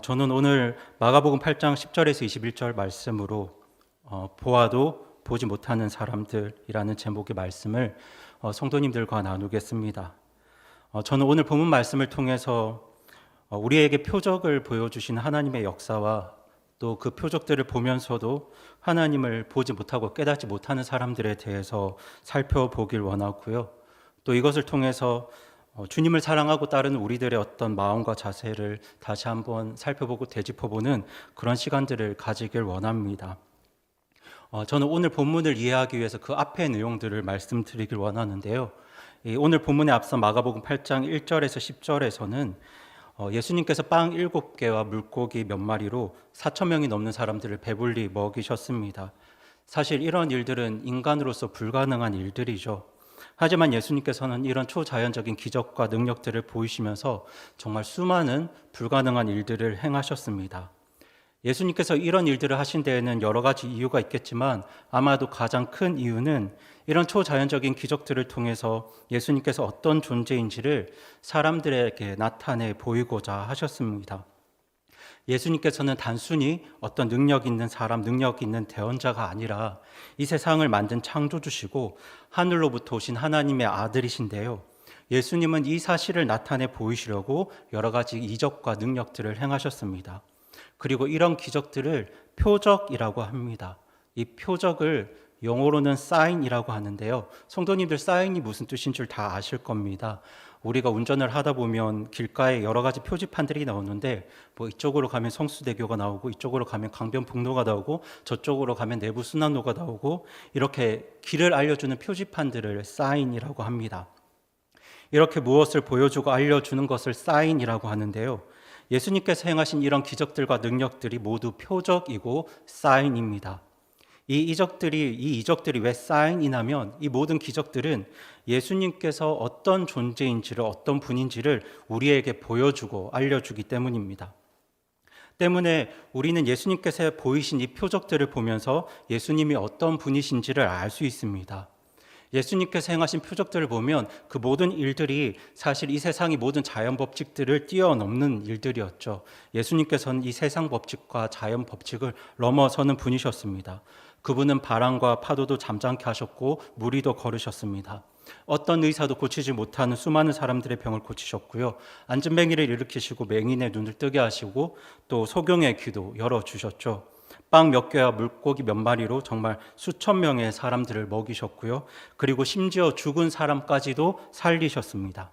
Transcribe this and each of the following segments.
저는 오늘 마가복음 8장 10절에서 21절 말씀으로 보아도 보지 못하는 사람들이라는 제목의 말씀을 성도님들과 나누겠습니다. 저는 오늘 본문 말씀을 통해서 우리에게 표적을 보여주신 하나님의 역사와 또 그 표적들을 보면서도 하나님을 보지 못하고 깨닫지 못하는 사람들에 대해서 살펴보길 원하고요. 또 이것을 통해서 주님을 사랑하고 따르는 우리들의 어떤 마음과 자세를 다시 한번 살펴보고 되짚어보는 그런 시간들을 가지길 원합니다. 저는 오늘 본문을 이해하기 위해서 그 앞의 내용들을 말씀드리길 원하는데요. 오늘 본문에 앞서 마가복음 8장 1절에서 10절에서는 예수님께서 빵 7개와 물고기 몇 마리로 4천 명이 넘는 사람들을 배불리 먹이셨습니다. 사실 이런 일들은 인간으로서 불가능한 일들이죠. 하지만 예수님께서는 이런 초자연적인 기적과 능력들을 보이시면서 정말 수많은 불가능한 일들을 행하셨습니다. 예수님께서 이런 일들을 하신 데에는 여러 가지 이유가 있겠지만 아마도 가장 큰 이유는 이런 초자연적인 기적들을 통해서 예수님께서 어떤 존재인지를 사람들에게 나타내 보이고자 하셨습니다. 예수님께서는 단순히 어떤 능력 있는 사람, 능력 있는 대언자가 아니라 이 세상을 만든 창조주시고 하늘로부터 오신 하나님의 아들이신데요. 예수님은 이 사실을 나타내 보이시려고 여러 가지 이적과 능력들을 행하셨습니다. 그리고 이런 기적들을 표적이라고 합니다. 이 표적을 영어로는 사인이라고 하는데요. 성도님들 사인이 무슨 뜻인 줄 다 아실 겁니다. 우리가 운전을 하다 보면 길가에 여러 가지 표지판들이 나오는데 이쪽으로 가면 성수대교가 나오고 이쪽으로 가면 강변북로가 나오고 저쪽으로 가면 내부순환로가 나오고 이렇게 길을 알려주는 표지판들을 사인이라고 합니다. 이렇게 무엇을 보여주고 알려주는 것을 사인이라고 하는데요. 예수님께서 행하신 이런 기적들과 능력들이 모두 표적이고 사인입니다. 이 이적들이 왜 사인이냐면 이 모든 기적들은 예수님께서 어떤 존재인지를 어떤 분인지를 우리에게 보여주고 알려주기 때문입니다. 때문에 우리는 예수님께서 보이신 이 표적들을 보면서 예수님이 어떤 분이신지를 알 수 있습니다. 예수님께서 행하신 표적들을 보면 그 모든 일들이 사실 이 세상의 모든 자연 법칙들을 뛰어넘는 일들이었죠. 예수님께서는 이 세상 법칙과 자연 법칙을 넘어서는 분이셨습니다. 그분은 바람과 파도도 잠잠케 하셨고 무리도 걸으셨습니다. 어떤 의사도 고치지 못하는 수많은 사람들의 병을 고치셨고요. 안진뱅이를 일으키시고 맹인의 눈을 뜨게 하시고 또 소경의 귀도 열어주셨죠. 빵 몇 개와 물고기 몇 마리로 정말 수천 명의 사람들을 먹이셨고요. 그리고 심지어 죽은 사람까지도 살리셨습니다.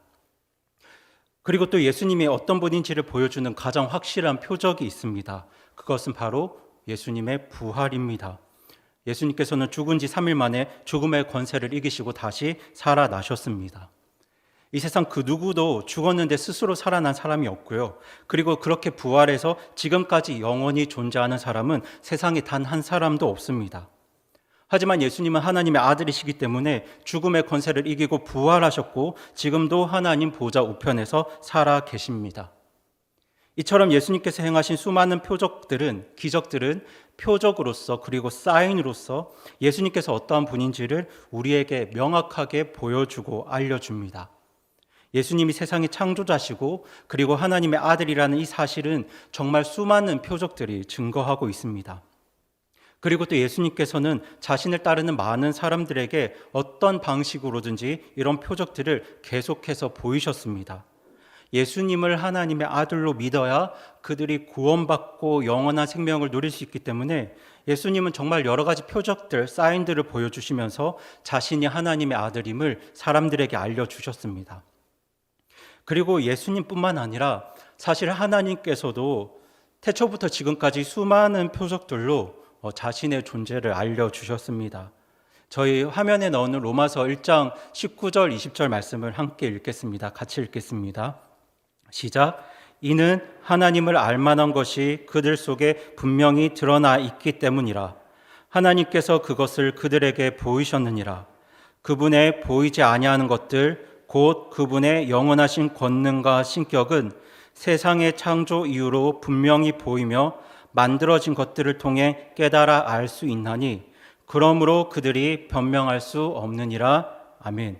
그리고 또 예수님이 어떤 분인지를 보여주는 가장 확실한 표적이 있습니다. 그것은 바로 예수님의 부활입니다. 예수님께서는 죽은 지 3일 만에 죽음의 권세를 이기시고 다시 살아나셨습니다. 이 세상 그 누구도 죽었는데 스스로 살아난 사람이 없고요. 그리고 그렇게 부활해서 지금까지 영원히 존재하는 사람은 세상에 단 한 사람도 없습니다. 하지만 예수님은 하나님의 아들이시기 때문에 죽음의 권세를 이기고 부활하셨고 지금도 하나님 보좌 우편에서 살아 계십니다. 이처럼 예수님께서 행하신 수많은 기적들은 표적으로서 그리고 사인으로서 예수님께서 어떠한 분인지를 우리에게 명확하게 보여주고 알려줍니다. 예수님이 세상의 창조자시고 그리고 하나님의 아들이라는 이 사실은 정말 수많은 표적들이 증거하고 있습니다. 그리고 또 예수님께서는 자신을 따르는 많은 사람들에게 어떤 방식으로든지 이런 표적들을 계속해서 보이셨습니다. 예수님을 하나님의 아들로 믿어야 그들이 구원받고 영원한 생명을 누릴 수 있기 때문에 예수님은 정말 여러 가지 표적들, 사인들을 보여주시면서 자신이 하나님의 아들임을 사람들에게 알려주셨습니다. 그리고 예수님뿐만 아니라 사실 하나님께서도 태초부터 지금까지 수많은 표적들로 자신의 존재를 알려주셨습니다. 저희 화면에 나오는 로마서 1장 19절, 20절 말씀을 함께 읽겠습니다. 같이 읽겠습니다. 시작. 이는 하나님을 알만한 것이 그들 속에 분명히 드러나 있기 때문이라. 하나님께서 그것을 그들에게 보이셨느니라. 그분의 보이지 아니하는 것들 곧 그분의 영원하신 권능과 신격은 세상의 창조 이후로 분명히 보이며 만들어진 것들을 통해 깨달아 알 수 있나니 그러므로 그들이 변명할 수 없느니라. 아멘.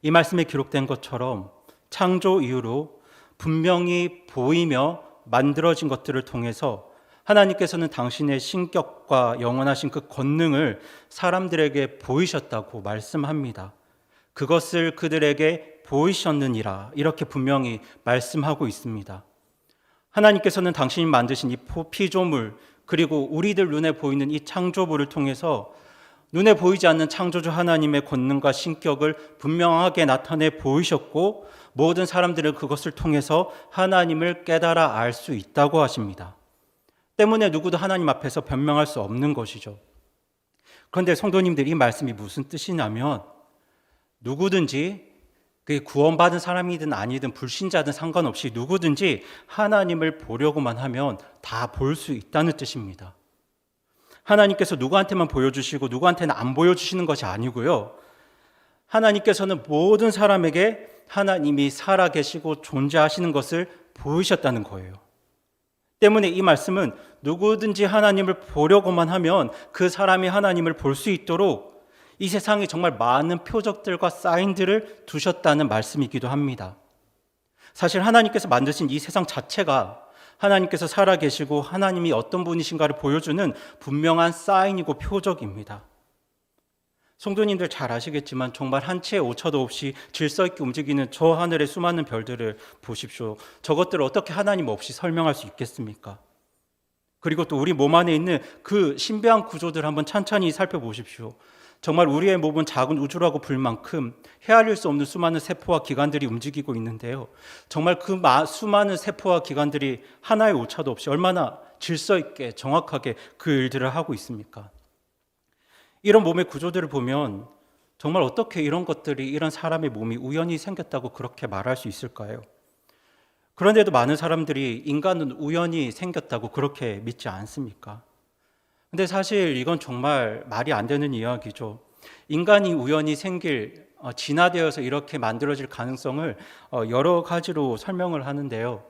이 말씀에 기록된 것처럼 창조 이후로 분명히 보이며 만들어진 것들을 통해서 하나님께서는 당신의 신격과 영원하신 그 권능을 사람들에게 보이셨다고 말씀합니다. 그것을 그들에게 보이셨느니라 이렇게 분명히 말씀하고 있습니다. 하나님께서는 당신이 만드신 이 피조물 그리고 우리들 눈에 보이는 이 창조물을 통해서 눈에 보이지 않는 창조주 하나님의 권능과 신격을 분명하게 나타내 보이셨고 모든 사람들은 그것을 통해서 하나님을 깨달아 알 수 있다고 하십니다. 때문에 누구도 하나님 앞에서 변명할 수 없는 것이죠. 그런데 성도님들 이 말씀이 무슨 뜻이냐면 누구든지 그게 구원받은 사람이든 아니든 불신자든 상관없이 누구든지 하나님을 보려고만 하면 다 볼 수 있다는 뜻입니다. 하나님께서 누구한테만 보여주시고 누구한테는 안 보여주시는 것이 아니고요. 하나님께서는 모든 사람에게 하나님이 살아계시고 존재하시는 것을 보이셨다는 거예요. 때문에 이 말씀은 누구든지 하나님을 보려고만 하면 그 사람이 하나님을 볼 수 있도록 이 세상에 정말 많은 표적들과 사인들을 두셨다는 말씀이기도 합니다. 사실 하나님께서 만드신 이 세상 자체가 하나님께서 살아계시고 하나님이 어떤 분이신가를 보여주는 분명한 사인이고 표적입니다. 성도님들 잘 아시겠지만 정말 한 치의 오차도 없이 질서 있게 움직이는 저 하늘의 수많은 별들을 보십시오. 저것들을 어떻게 하나님 없이 설명할 수 있겠습니까? 그리고 또 우리 몸 안에 있는 그 신비한 구조들 한번 찬찬히 살펴보십시오. 정말 우리의 몸은 작은 우주라고 불 만큼 헤아릴 수 없는 수많은 세포와 기관들이 움직이고 있는데요. 정말 그 수많은 세포와 기관들이 하나의 오차도 없이 얼마나 질서 있게 정확하게 그 일들을 하고 있습니까? 이런 몸의 구조들을 보면 정말 어떻게 이런 것들이 이런 사람의 몸이 우연히 생겼다고 그렇게 말할 수 있을까요? 그런데도 많은 사람들이 인간은 우연히 생겼다고 그렇게 믿지 않습니까? 근데 사실 이건 정말 말이 안 되는 이야기죠. 인간이 우연히 진화되어서 이렇게 만들어질 가능성을 여러 가지로 설명을 하는데요.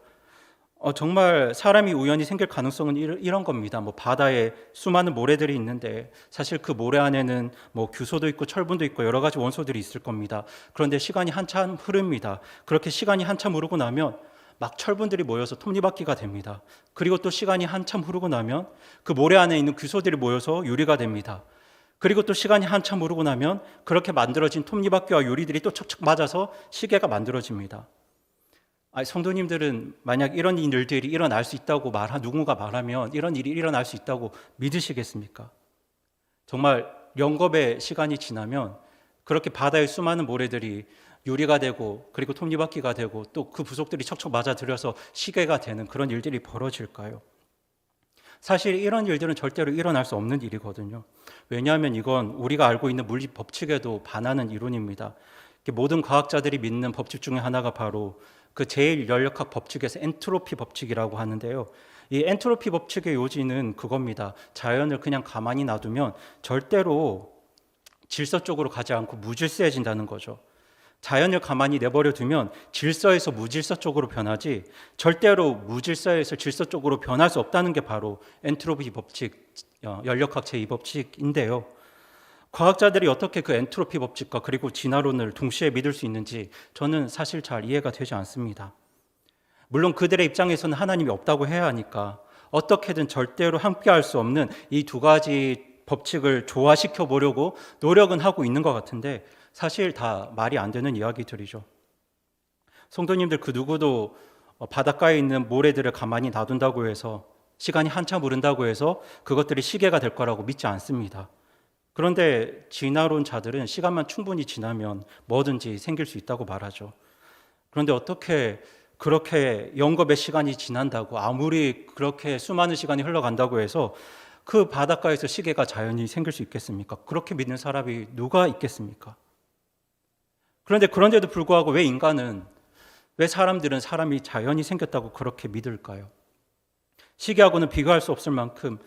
정말 사람이 우연히 생길 가능성은 이런 겁니다. 바다에 수많은 모래들이 있는데 사실 그 모래 안에는 규소도 있고 철분도 있고 여러 가지 원소들이 있을 겁니다. 그런데 시간이 한참 흐릅니다. 그렇게 시간이 한참 흐르고 나면 막 철분들이 모여서 톱니바퀴가 됩니다. 그리고 또 시간이 한참 흐르고 나면 그 모래 안에 있는 규소들이 모여서 유리가 됩니다. 그리고 또 시간이 한참 흐르고 나면 그렇게 만들어진 톱니바퀴와 유리들이 또 척척 맞아서 시계가 만들어집니다. 성도님들은 만약 이런 일들이 일어날 수 있다고 누군가 말하면 이런 일이 일어날 수 있다고 믿으시겠습니까? 정말 영겁의 시간이 지나면 그렇게 바다의 수많은 모래들이 유리가 되고 그리고 톱니바퀴가 되고 또 그 부속들이 척척 맞아들여서 시계가 되는 그런 일들이 벌어질까요? 사실 이런 일들은 절대로 일어날 수 없는 일이거든요. 왜냐하면 이건 우리가 알고 있는 물리 법칙에도 반하는 이론입니다. 모든 과학자들이 믿는 법칙 중에 하나가 바로 그 제1연력학 법칙에서 엔트로피 법칙이라고 하는데요. 이 엔트로피 법칙의 요지는 그겁니다. 자연을 그냥 가만히 놔두면 절대로 질서 쪽으로 가지 않고 무질서해진다는 거죠. 자연을 가만히 내버려 두면 질서에서 무질서 쪽으로 변하지 절대로 무질서에서 질서 쪽으로 변할 수 없다는 게 바로 엔트로피 법칙, 연력학 제2법칙인데요. 과학자들이 어떻게 그 엔트로피 법칙과 그리고 진화론을 동시에 믿을 수 있는지 저는 사실 잘 이해가 되지 않습니다. 물론 그들의 입장에서는 하나님이 없다고 해야 하니까 어떻게든 절대로 함께할 수 없는 이 두 가지 법칙을 조화시켜 보려고 노력은 하고 있는 것 같은데 사실 다 말이 안 되는 이야기들이죠. 성도님들 그 누구도 바닷가에 있는 모래들을 가만히 놔둔다고 해서 시간이 한참 흐른다고 해서 그것들이 시계가 될 거라고 믿지 않습니다. 그런데 진화론자들은 시간만 충분히 지나면 뭐든지 생길 수 있다고 말하죠. 그런데 어떻게 그렇게 영겁의 시간이 지난다고 아무리 그렇게 수많은 시간이 흘러간다고 해서 그 바닷가에서 시계가 자연히 생길 수 있겠습니까? 그렇게 믿는 사람이 누가 있겠습니까? 그런데도 불구하고 왜 사람들은 사람이 자연히 생겼다고 그렇게 믿을까요? 시계하고는 비교할 수 없을 만큼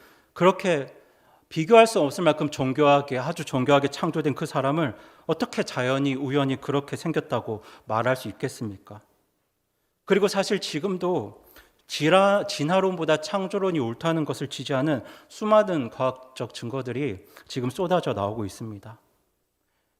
아주 정교하게 창조된 그 사람을 어떻게 자연히 우연히 그렇게 생겼다고 말할 수 있겠습니까? 그리고 사실 지금도 진화론보다 창조론이 옳다는 것을 지지하는 수많은 과학적 증거들이 지금 쏟아져 나오고 있습니다.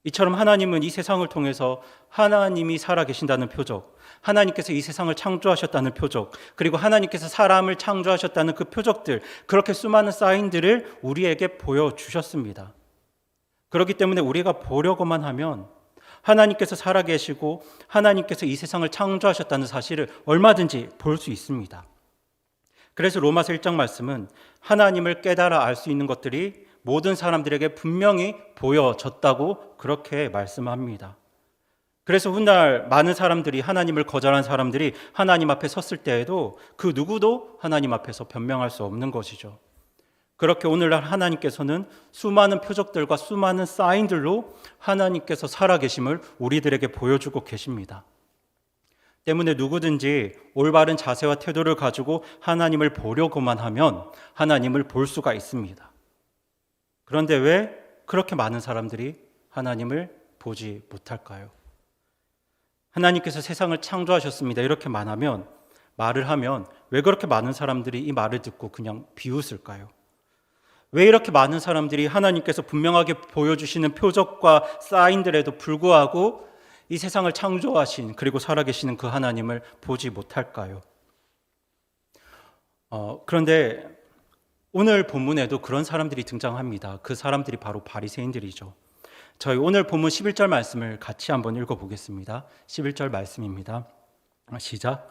이처럼 하나님은 이 세상을 통해서 하나님이 살아계신다는 표적, 하나님께서 이 세상을 창조하셨다는 표적, 그리고 하나님께서 사람을 창조하셨다는 그 표적들, 그렇게 수많은 사인들을 우리에게 보여주셨습니다. 그렇기 때문에 우리가 보려고만 하면 하나님께서 살아계시고 하나님께서 이 세상을 창조하셨다는 사실을 얼마든지 볼 수 있습니다. 그래서 로마서 1장 말씀은 하나님을 깨달아 알 수 있는 것들이 모든 사람들에게 분명히 보여졌다고 그렇게 말씀합니다. 그래서 훗날 많은 사람들이, 하나님을 거절한 사람들이 하나님 앞에 섰을 때에도 그 누구도 하나님 앞에서 변명할 수 없는 것이죠. 그렇게 오늘날 하나님께서는 수많은 표적들과 수많은 사인들로 하나님께서 살아계심을 우리들에게 보여주고 계십니다. 때문에 누구든지 올바른 자세와 태도를 가지고 하나님을 보려고만 하면 하나님을 볼 수가 있습니다. 그런데 왜 그렇게 많은 사람들이 하나님을 보지 못할까요? 하나님께서 세상을 창조하셨습니다. 이렇게 말을 하면 왜 그렇게 많은 사람들이 이 말을 듣고 그냥 비웃을까요? 왜 이렇게 많은 사람들이 하나님께서 분명하게 보여주시는 표적과 사인들에도 불구하고 이 세상을 창조하신 그리고 살아계시는 그 하나님을 보지 못할까요? 그런데 오늘 본문에도 그런 사람들이 등장합니다. 그 사람들이 바로 바리새인들이죠. 저희 오늘 본문 11절 말씀을 같이 한번 읽어보겠습니다. 11절 말씀입니다. 시작.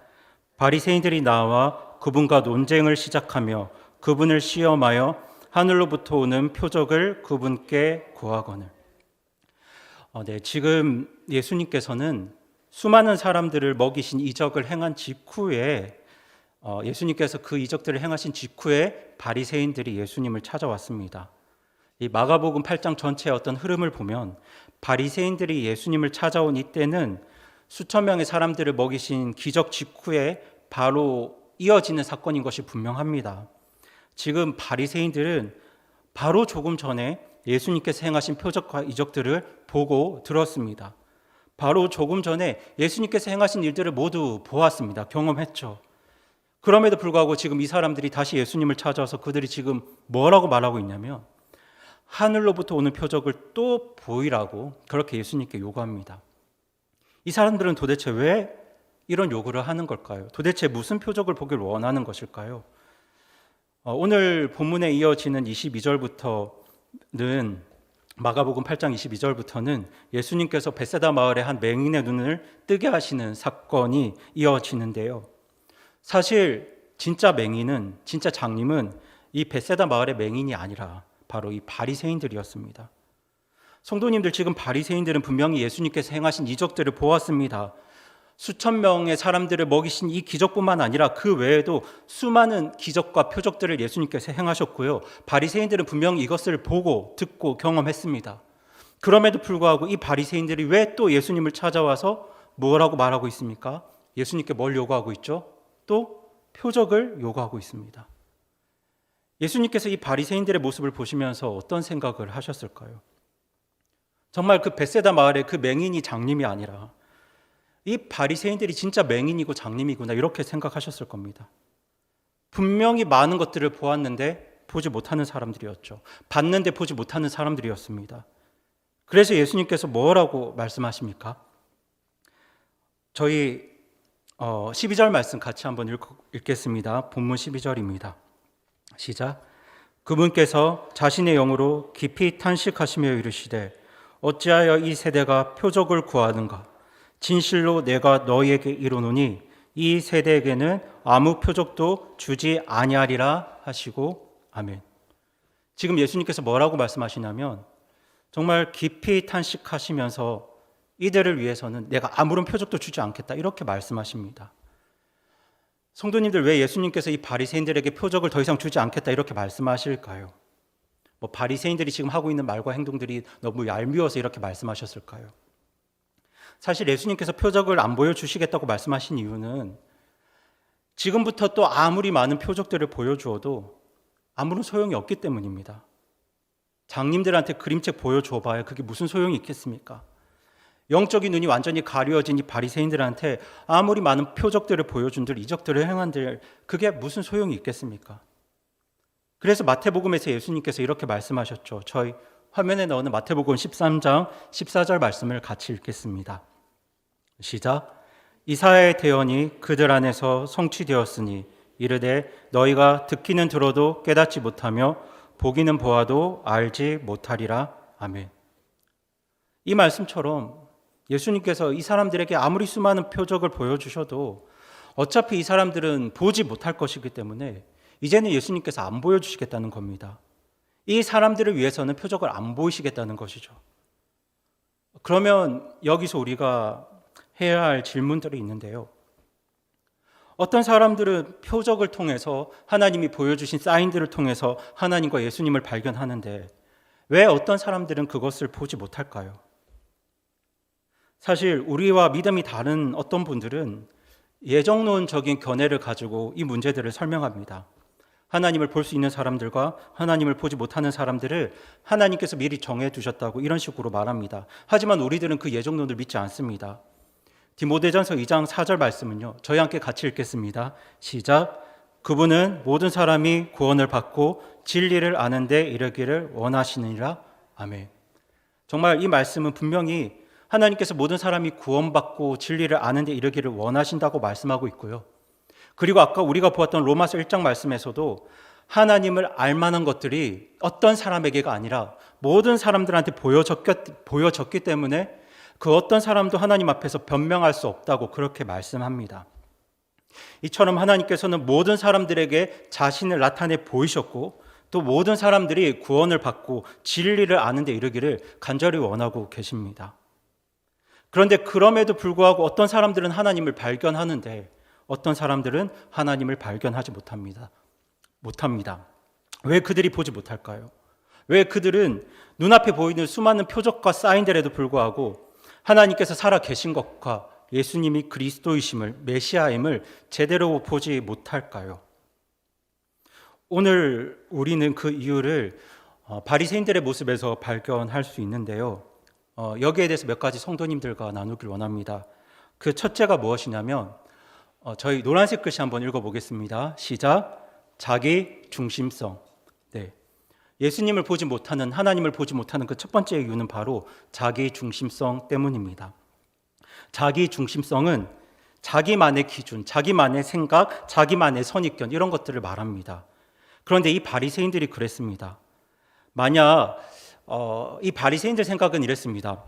바리새인들이 나와 그분과 논쟁을 시작하며 그분을 시험하여 하늘로부터 오는 표적을 그분께 구하거늘. 지금 예수님께서는 수많은 사람들을 먹이신 이적을 행한 직후에 예수님께서 그 이적들을 행하신 직후에 바리새인들이 예수님을 찾아왔습니다. 이 마가복음 8장 전체의 어떤 흐름을 보면 바리새인들이 예수님을 찾아온 이때는 수천 명의 사람들을 먹이신 기적 직후에 바로 이어지는 사건인 것이 분명합니다. 지금 바리새인들은 바로 조금 전에 예수님께서 행하신 표적과 이적들을 보고 들었습니다. 바로 조금 전에 예수님께서 행하신 일들을 모두 보았습니다. 경험했죠. 그럼에도 불구하고 지금 이 사람들이 다시 예수님을 찾아와서 그들이 지금 뭐라고 말하고 있냐면 하늘로부터 오는 표적을 또 보이라고 그렇게 예수님께 요구합니다. 이 사람들은 도대체 왜 이런 요구를 하는 걸까요? 도대체 무슨 표적을 보길 원하는 것일까요? 오늘 본문에 이어지는 22절부터는 마가복음 8장 22절부터는 예수님께서 벳세다 마을의 한 맹인의 눈을 뜨게 하시는 사건이 이어지는데요. 사실 진짜 맹인은, 진짜 장님은 이 벳세다 마을의 맹인이 아니라 바로 이 바리새인들이었습니다. 성도님들, 지금 바리새인들은 분명히 예수님께서 행하신 이적들을 보았습니다. 수천 명의 사람들을 먹이신 이 기적뿐만 아니라 그 외에도 수많은 기적과 표적들을 예수님께서 행하셨고요. 바리새인들은 분명히 이것을 보고 듣고 경험했습니다. 그럼에도 불구하고 이 바리새인들이 왜 또 예수님을 찾아와서 뭐라고 말하고 있습니까? 예수님께 뭘 요구하고 있죠? 또 표적을 요구하고 있습니다. 예수님께서 이 바리새인들의 모습을 보시면서 어떤 생각을 하셨을까요? 정말 그 벳세다 마을의 그 맹인이 장님이 아니라 이 바리새인들이 진짜 맹인이고 장님이구나 이렇게 생각하셨을 겁니다. 분명히 많은 것들을 보았는데 보지 못하는 사람들이었죠. 봤는데 보지 못하는 사람들이었습니다. 그래서 예수님께서 뭐라고 말씀하십니까? 저희 12절 말씀 같이 한번 읽겠습니다. 본문 12절입니다. 시작. 그분께서 자신의 영으로 깊이 탄식하시며 이르시되 어찌하여 이 세대가 표적을 구하는가? 진실로 내가 너희에게 이르노니 이 세대에게는 아무 표적도 주지 아니하리라 하시고 아멘. 지금 예수님께서 뭐라고 말씀하시냐면 정말 깊이 탄식하시면서 이들을 위해서는 내가 아무런 표적도 주지 않겠다 이렇게 말씀하십니다. 성도님들, 왜 예수님께서 이 바리새인들에게 표적을 더 이상 주지 않겠다 이렇게 말씀하실까요? 바리새인들이 지금 하고 있는 말과 행동들이 너무 얄미워서 이렇게 말씀하셨을까요? 사실 예수님께서 표적을 안 보여주시겠다고 말씀하신 이유는 지금부터 또 아무리 많은 표적들을 보여주어도 아무런 소용이 없기 때문입니다. 장님들한테 그림책 보여줘봐야 그게 무슨 소용이 있겠습니까? 영적인 눈이 완전히 가려진 이 바리새인들한테 아무리 많은 표적들을 보여준들, 이적들을 행한들 그게 무슨 소용이 있겠습니까? 그래서 마태복음에서 예수님께서 이렇게 말씀하셨죠. 저희 화면에 나오는 마태복음 13장 14절 말씀을 같이 읽겠습니다. 시작. 이사야의 대언이 그들 안에서 성취되었으니 이르되 너희가 듣기는 들어도 깨닫지 못하며 보기는 보아도 알지 못하리라. 아멘. 이 말씀처럼 예수님께서 이 사람들에게 아무리 수많은 표적을 보여주셔도 어차피 이 사람들은 보지 못할 것이기 때문에 이제는 예수님께서 안 보여주시겠다는 겁니다. 이 사람들을 위해서는 표적을 안 보이시겠다는 것이죠. 그러면 여기서 우리가 해야 할 질문들이 있는데요. 어떤 사람들은 표적을 통해서 하나님이 보여주신 사인들을 통해서 하나님과 예수님을 발견하는데 왜 어떤 사람들은 그것을 보지 못할까요? 사실 우리와 믿음이 다른 어떤 분들은 예정론적인 견해를 가지고 이 문제들을 설명합니다. 하나님을 볼 수 있는 사람들과 하나님을 보지 못하는 사람들을 하나님께서 미리 정해두셨다고 이런 식으로 말합니다. 하지만 우리들은 그 예정론을 믿지 않습니다. 디모데전서 2장 4절 말씀은요, 저희 함께 같이 읽겠습니다. 시작. 그분은 모든 사람이 구원을 받고 진리를 아는 데 이르기를 원하시느니라. 아멘. 정말 이 말씀은 분명히 하나님께서 모든 사람이 구원받고 진리를 아는 데 이르기를 원하신다고 말씀하고 있고요. 그리고 아까 우리가 보았던 로마서 1장 말씀에서도 하나님을 알만한 것들이 어떤 사람에게가 아니라 모든 사람들한테 보여졌기 때문에 그 어떤 사람도 하나님 앞에서 변명할 수 없다고 그렇게 말씀합니다. 이처럼 하나님께서는 모든 사람들에게 자신을 나타내 보이셨고 또 모든 사람들이 구원을 받고 진리를 아는 데 이르기를 간절히 원하고 계십니다. 그런데 그럼에도 불구하고 어떤 사람들은 하나님을 발견하는데 어떤 사람들은 하나님을 발견하지 못합니다. 왜 그들이 보지 못할까요? 왜 그들은 눈앞에 보이는 수많은 표적과 사인들에도 불구하고 하나님께서 살아 계신 것과 예수님이 그리스도이심을, 메시아임을 제대로 보지 못할까요? 오늘 우리는 그 이유를 바리새인들의 모습에서 발견할 수 있는데요. 여기에 대해서 몇 가지 성도님들과 나누길 원합니다. 그 첫째가 무엇이냐면 저희 노란색 글씨 한번 읽어보겠습니다. 시작. 자기 중심성. 네. 예수님을 보지 못하는, 하나님을 보지 못하는 그 첫 번째 이유는 바로 자기 중심성 때문입니다. 자기 중심성은 자기만의 기준, 자기만의 생각, 자기만의 선입견 이런 것들을 말합니다. 그런데 이 바리새인들이 그랬습니다. 만약 이 바리새인들 생각은 이랬습니다.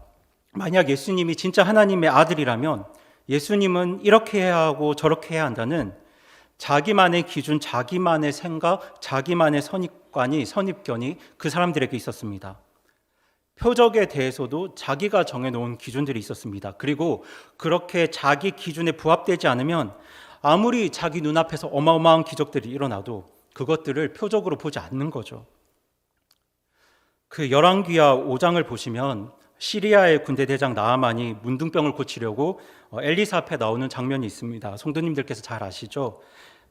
만약 예수님이 진짜 하나님의 아들이라면 예수님은 이렇게 해야 하고 저렇게 해야 한다는 자기만의 기준, 자기만의 생각, 자기만의 선입견이 그 사람들에게 있었습니다. 표적에 대해서도 자기가 정해놓은 기준들이 있었습니다. 그리고 그렇게 자기 기준에 부합되지 않으면 아무리 자기 눈앞에서 어마어마한 기적들이 일어나도 그것들을 표적으로 보지 않는 거죠. 그 열왕기하 5장을 보시면 시리아의 군대 대장 나아만이 문둥병을 고치려고 엘리사 앞에 나오는 장면이 있습니다. 성도님들께서 잘 아시죠?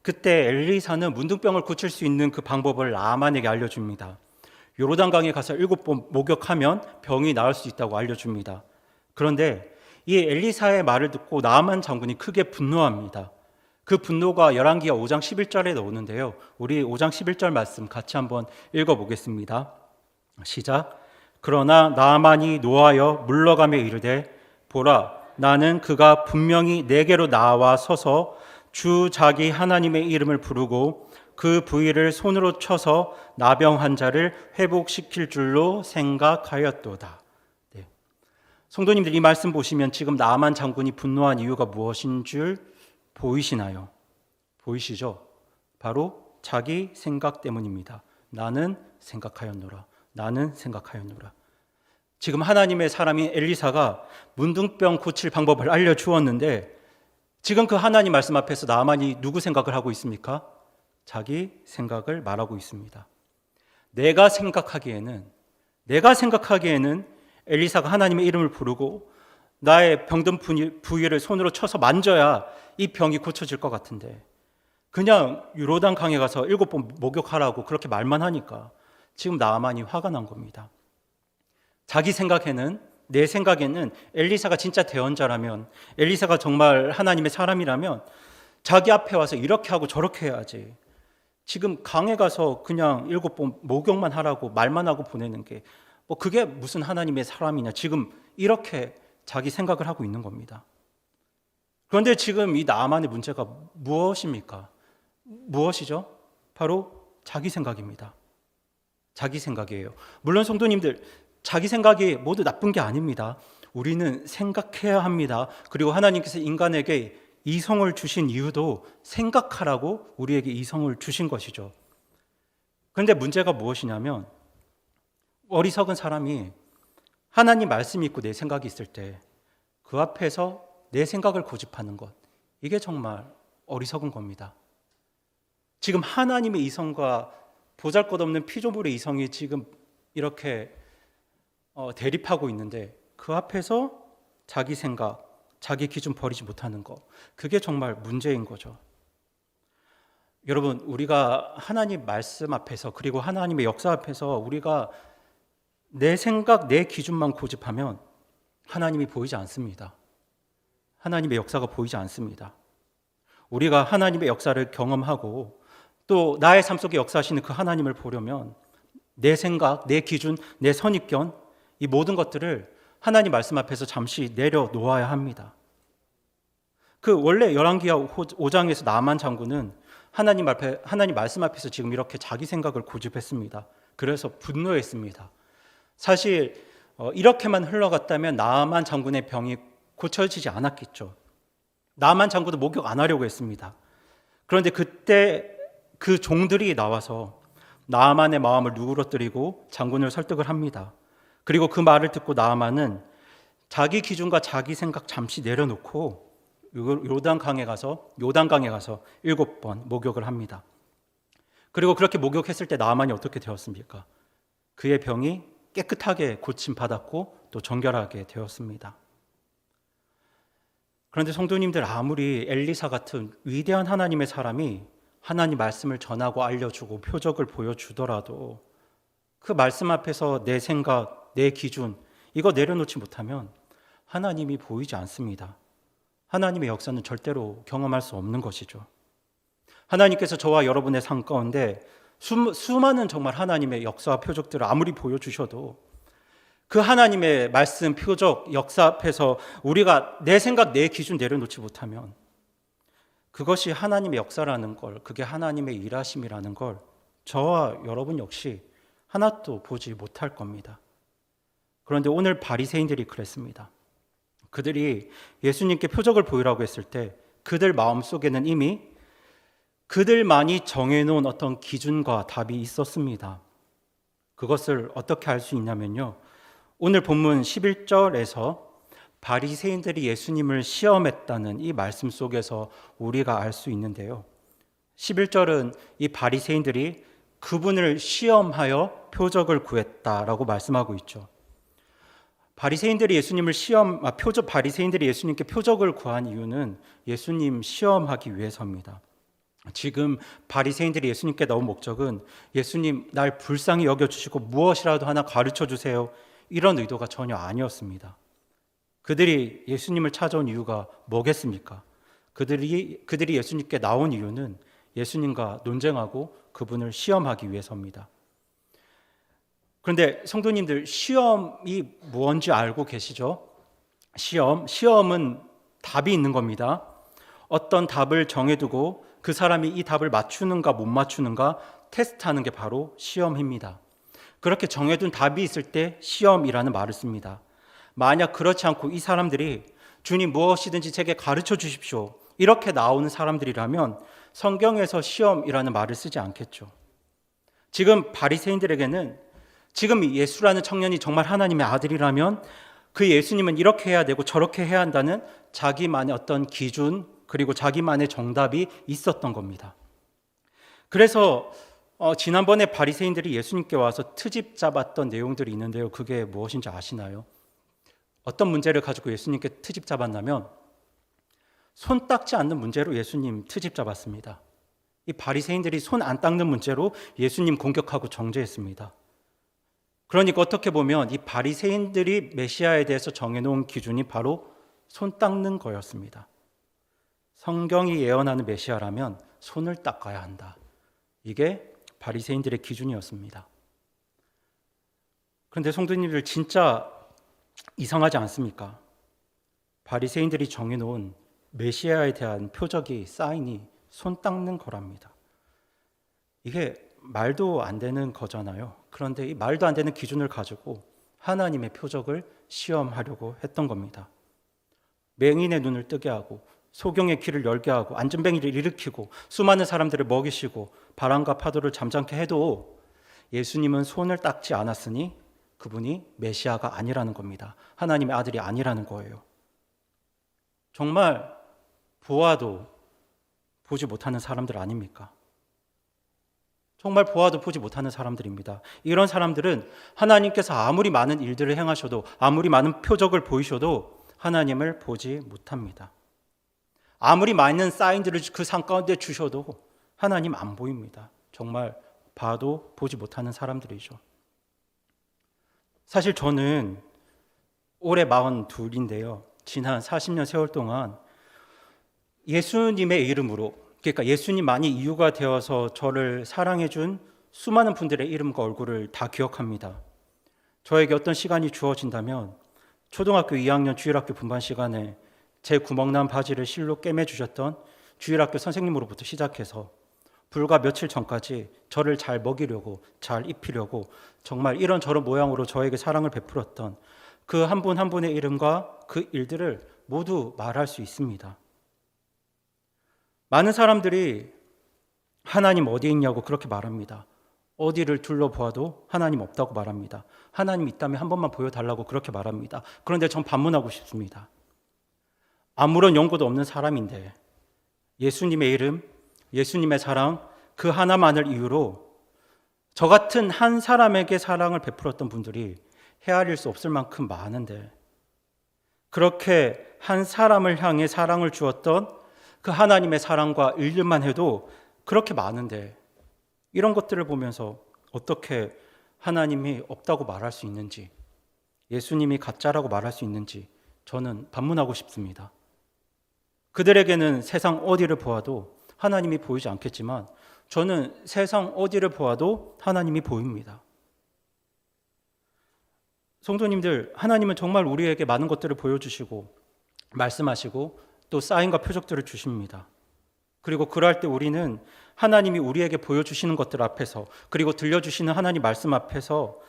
그때 엘리사는 문둥병을 고칠 수 있는 그 방법을 나아만에게 알려줍니다. 요르단강에 가서 7번 목욕하면 병이 나을 수 있다고 알려줍니다. 그런데 이 엘리사의 말을 듣고 나아만 장군이 크게 분노합니다. 그 분노가 열왕기하 5장 11절에 나오는데요. 우리 5장 11절 말씀 같이 한번 읽어보겠습니다. 시작. 그러나 나아만이 노하여 물러가며 이르되 보라 나는 그가 분명히 내게로 나와 서서 주 자기 하나님의 이름을 부르고 그 부위를 손으로 쳐서 나병 환자를 회복시킬 줄로 생각하였도다. 네. 성도님들 이 말씀 보시면 지금 나아만 장군이 분노한 이유가 무엇인 줄 보이시나요? 보이시죠? 바로 자기 생각 때문입니다. 나는 생각하였노라. 나는 생각하였노라. 지금 하나님의 사람인 엘리사가 문둥병 고칠 방법을 알려주었는데 지금 그 하나님 말씀 앞에서 나아만이 누구 생각을 하고 있습니까? 자기 생각을 말하고 있습니다. 내가 생각하기에는 엘리사가 하나님의 이름을 부르고 나의 병든 부위를 손으로 쳐서 만져야 이 병이 고쳐질 것 같은데 그냥 요르단 강에 가서 7번 목욕하라고 그렇게 말만 하니까 지금 나아만이 화가 난 겁니다. 자기 생각에는, 내 생각에는 엘리사가 진짜 대언자라면, 엘리사가 정말 하나님의 사람이라면 자기 앞에 와서 이렇게 하고 저렇게 해야지. 지금 강에 가서 그냥 7번 목욕만 하라고 말만 하고 보내는 게 그게 무슨 하나님의 사람이냐, 지금 이렇게 자기 생각을 하고 있는 겁니다. 그런데 지금 이 나아만의 문제가 무엇입니까? 무엇이죠? 바로 자기 생각입니다. 자기 생각이에요. 물론 성도님들, 자기 생각이 모두 나쁜 게 아닙니다. 우리는 생각해야 합니다. 그리고 하나님께서 인간에게 이성을 주신 이유도 생각하라고 우리에게 이성을 주신 것이죠. 그런데 문제가 무엇이냐면, 어리석은 사람이 하나님 말씀이 있고 내 생각이 있을 때 그 앞에서 내 생각을 고집하는 것, 이게 정말 어리석은 겁니다. 지금 하나님의 이성과 보잘것없는 피조물의 이성이 지금 이렇게 대립하고 있는데 그 앞에서 자기 생각, 자기 기준 버리지 못하는 것, 그게 정말 문제인 거죠. 여러분, 우리가 하나님 말씀 앞에서, 그리고 하나님의 역사 앞에서 우리가 내 생각, 내 기준만 고집하면 하나님이 보이지 않습니다. 하나님의 역사가 보이지 않습니다. 우리가 하나님의 역사를 경험하고 또 나의 삶 속에 역사하시는 그 하나님을 보려면 내 생각, 내 기준, 내 선입견, 이 모든 것들을 하나님 말씀 앞에서 잠시 내려놓아야 합니다. 원래 열왕기하 5장에서 나만 장군은 하나님 말씀 앞에서 지금 이렇게 자기 생각을 고집했습니다. 그래서 분노했습니다. 사실 이렇게만 흘러갔다면 나만 장군의 병이 고쳐지지 않았겠죠. 나만 장군도 목욕 안 하려고 했습니다. 그런데 그때 그 종들이 나와서 나아만의 마음을 누그러뜨리고 장군을 설득을 합니다. 그리고 그 말을 듣고 나아만은 자기 기준과 자기 생각 잠시 내려놓고 요단강에 가서 7번 목욕을 합니다. 그리고 그렇게 목욕했을 때 나아만이 어떻게 되었습니까? 그의 병이 깨끗하게 고침받았고 또 정결하게 되었습니다. 그런데 성도님들, 아무리 엘리사 같은 위대한 하나님의 사람이 하나님 말씀을 전하고 알려주고 표적을 보여주더라도 그 말씀 앞에서 내 생각, 내 기준, 이거 내려놓지 못하면 하나님이 보이지 않습니다. 하나님의 역사는 절대로 경험할 수 없는 것이죠. 하나님께서 저와 여러분의 삶 가운데 수많은 정말 하나님의 역사와 표적들을 아무리 보여주셔도 그 하나님의 말씀, 표적, 역사 앞에서 우리가 내 생각, 내 기준 내려놓지 못하면 그것이 하나님의 역사라는 걸, 그게 하나님의 일하심이라는 걸 저와 여러분 역시 하나도 보지 못할 겁니다. 그런데 오늘 바리새인들이 그랬습니다. 그들이 예수님께 표적을 보이라고 했을 때 그들 마음속에는 이미 그들만이 정해놓은 어떤 기준과 답이 있었습니다. 그것을 어떻게 알 수 있냐면요, 오늘 본문 11절에서 바리새인들이 예수님을 시험했다는 이 말씀 속에서 우리가 알 수 있는데요, 11절은 이 바리새인들이 그분을 시험하여 표적을 구했다라고 말씀하고 있죠. 바리새인들이 예수님께 표적을 구한 이유는 예수님 시험하기 위해서입니다. 지금 바리새인들이 예수님께 나온 목적은 예수님 날 불쌍히 여겨주시고 무엇이라도 하나 가르쳐주세요, 이런 의도가 전혀 아니었습니다. 그들이 예수님을 찾아온 이유가 뭐겠습니까? 그들이 예수님께 나온 이유는 예수님과 논쟁하고 그분을 시험하기 위해서입니다. 그런데 성도님들, 시험이 뭔지 알고 계시죠? 시험은 답이 있는 겁니다. 어떤 답을 정해두고 그 사람이 이 답을 맞추는가 못 맞추는가 테스트하는 게 바로 시험입니다. 그렇게 정해둔 답이 있을 때 시험이라는 말을 씁니다. 만약 그렇지 않고 이 사람들이 주님 무엇이든지 제게 가르쳐 주십시오, 이렇게 나오는 사람들이라면 성경에서 시험이라는 말을 쓰지 않겠죠. 지금 바리새인들에게는 지금 예수라는 청년이 정말 하나님의 아들이라면 그 예수님은 이렇게 해야 되고 저렇게 해야 한다는 자기만의 어떤 기준, 그리고 자기만의 정답이 있었던 겁니다. 그래서 지난번에 바리새인들이 예수님께 와서 트집 잡았던 내용들이 있는데요, 그게 무엇인지 아시나요? 어떤 문제를 가지고 예수님께 트집 잡았냐면 손 닦지 않는 문제로 예수님 트집 잡았습니다. 이 바리새인들이 손 안 닦는 문제로 예수님 공격하고 정죄했습니다. 그러니까 어떻게 보면 이 바리새인들이 메시아에 대해서 정해놓은 기준이 바로 손 닦는 거였습니다. 성경이 예언하는 메시아라면 손을 닦아야 한다, 이게 바리새인들의 기준이었습니다. 그런데 성도님들 진짜 이상하지 않습니까? 바리새인들이 정해놓은 메시아에 대한 표적이 사인이 손 닦는 거랍니다. 이게 말도 안 되는 거잖아요. 그런데 이 말도 안 되는 기준을 가지고 하나님의 표적을 시험하려고 했던 겁니다. 맹인의 눈을 뜨게 하고 소경의 귀를 열게 하고 안진뱅이를 일으키고 수많은 사람들을 먹이시고 바람과 파도를 잠잠케 해도 예수님은 손을 닦지 않았으니 그분이 메시아가 아니라는 겁니다. 하나님의 아들이 아니라는 거예요. 정말 보아도 보지 못하는 사람들 아닙니까? 정말 보아도 보지 못하는 사람들입니다. 이런 사람들은 하나님께서 아무리 많은 일들을 행하셔도 아무리 많은 표적을 보이셔도 하나님을 보지 못합니다. 아무리 많은 사인들을 그 산 가운데 주셔도 하나님 안 보입니다. 정말 봐도 보지 못하는 사람들이죠. 사실 저는 올해 42인데요. 지난 40년 세월 동안 예수님의 이름으로, 그러니까 예수님만이 이유가 되어서 저를 사랑해 준 수많은 분들의 이름과 얼굴을 다 기억합니다. 저에게 어떤 시간이 주어진다면 초등학교 2학년 주일학교 분반 시간에 제 구멍난 바지를 실로 꿰매주셨던 주일학교 선생님으로부터 시작해서 불과 며칠 전까지 저를 잘 먹이려고, 잘 입히려고 정말 이런저런 모양으로 저에게 사랑을 베풀었던 그 한 분 한 분의 이름과 그 일들을 모두 말할 수 있습니다. 많은 사람들이 하나님 어디에 있냐고 그렇게 말합니다. 어디를 둘러보아도 하나님 없다고 말합니다. 하나님 있다면 한 번만 보여달라고 그렇게 말합니다. 그런데 전 반문하고 싶습니다. 아무런 연고도 없는 사람인데 예수님의 이름, 예수님의 사랑 그 하나만을 이유로 저 같은 한 사람에게 사랑을 베풀었던 분들이 헤아릴 수 없을 만큼 많은데 그렇게 한 사람을 향해 사랑을 주었던 그 하나님의 사랑과 일들만 해도 그렇게 많은데 이런 것들을 보면서 어떻게 하나님이 없다고 말할 수 있는지, 예수님이 가짜라고 말할 수 있는지 저는 반문하고 싶습니다. 그들에게는 세상 어디를 보아도 하나님이 보이지 않겠지만 저는 세상 어디를 보아도 하나님이 보입니다. 성도님들, 하나님은 정말 우리에게 많은 것들을 보여주시고 말씀하시고 또 사인과 표적들을 주십니다. 그리고 그럴 때 우리는 하나님이 우리에게 보여주시는 것들 앞에서 그리고 들려주시는 하나님 말씀 앞에서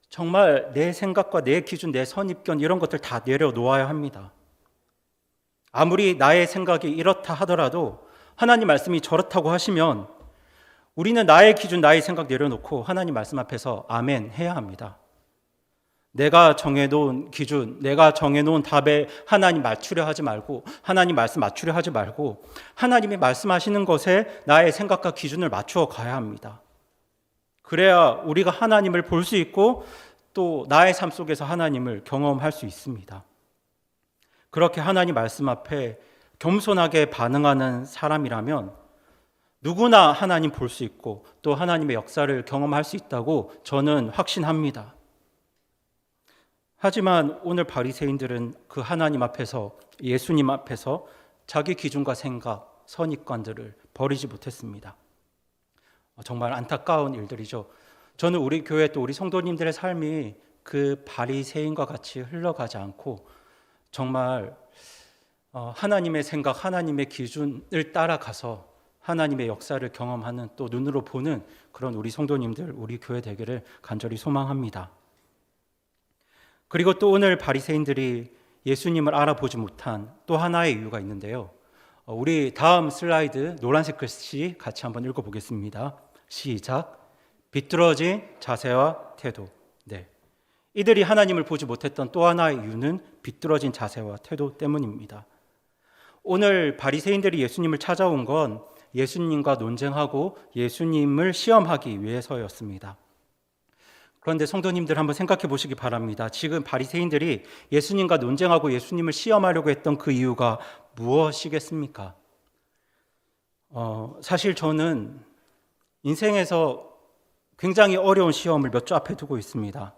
정말 내 생각과 내 기준, 내 선입견 이런 것들 다 내려놓아야 합니다. 아무리 나의 생각이 이렇다 하더라도 하나님 말씀이 저렇다고 하시면 우리는 나의 기준, 나의 생각 내려놓고 하나님 말씀 앞에서 아멘 해야 합니다. 내가 정해놓은 기준, 내가 정해놓은 답에 하나님 맞추려 하지 말고 하나님 말씀 맞추려 하지 말고 하나님이 말씀하시는 것에 나의 생각과 기준을 맞추어 가야 합니다. 그래야 우리가 하나님을 볼 수 있고 또 나의 삶 속에서 하나님을 경험할 수 있습니다. 그렇게 하나님 말씀 앞에 겸손하게 반응하는 사람이라면 누구나 하나님 볼 수 있고 또 하나님의 역사를 경험할 수 있다고 저는 확신합니다. 하지만 오늘 바리새인들은 그 하나님 앞에서, 예수님 앞에서 자기 기준과 생각, 선입관들을 버리지 못했습니다. 정말 안타까운 일들이죠. 저는 우리 교회 또 우리 성도님들의 삶이 그 바리새인과 같이 흘러가지 않고 정말 하나님의 생각, 하나님의 기준을 따라가서 하나님의 역사를 경험하는 또 눈으로 보는 그런 우리 성도님들, 우리 교회 되기를 간절히 소망합니다. 그리고 또 오늘 바리새인들이 예수님을 알아보지 못한 또 하나의 이유가 있는데요. 우리 다음 슬라이드 노란색 글씨 같이 한번 읽어보겠습니다. 시작. 비뚤어진 자세와 태도. 네. 이들이 하나님을 보지 못했던 또 하나의 이유는 비뚤어진 자세와 태도 때문입니다. 오늘 바리새인들이 예수님을 찾아온 건 예수님과 논쟁하고 예수님을 시험하기 위해서였습니다. 그런데 성도님들 한번 생각해 보시기 바랍니다. 지금 바리새인들이 예수님과 논쟁하고 예수님을 시험하려고 했던 그 이유가 무엇이겠습니까? 사실 저는 인생에서 굉장히 어려운 시험을 몇 주 앞에 두고 있습니다.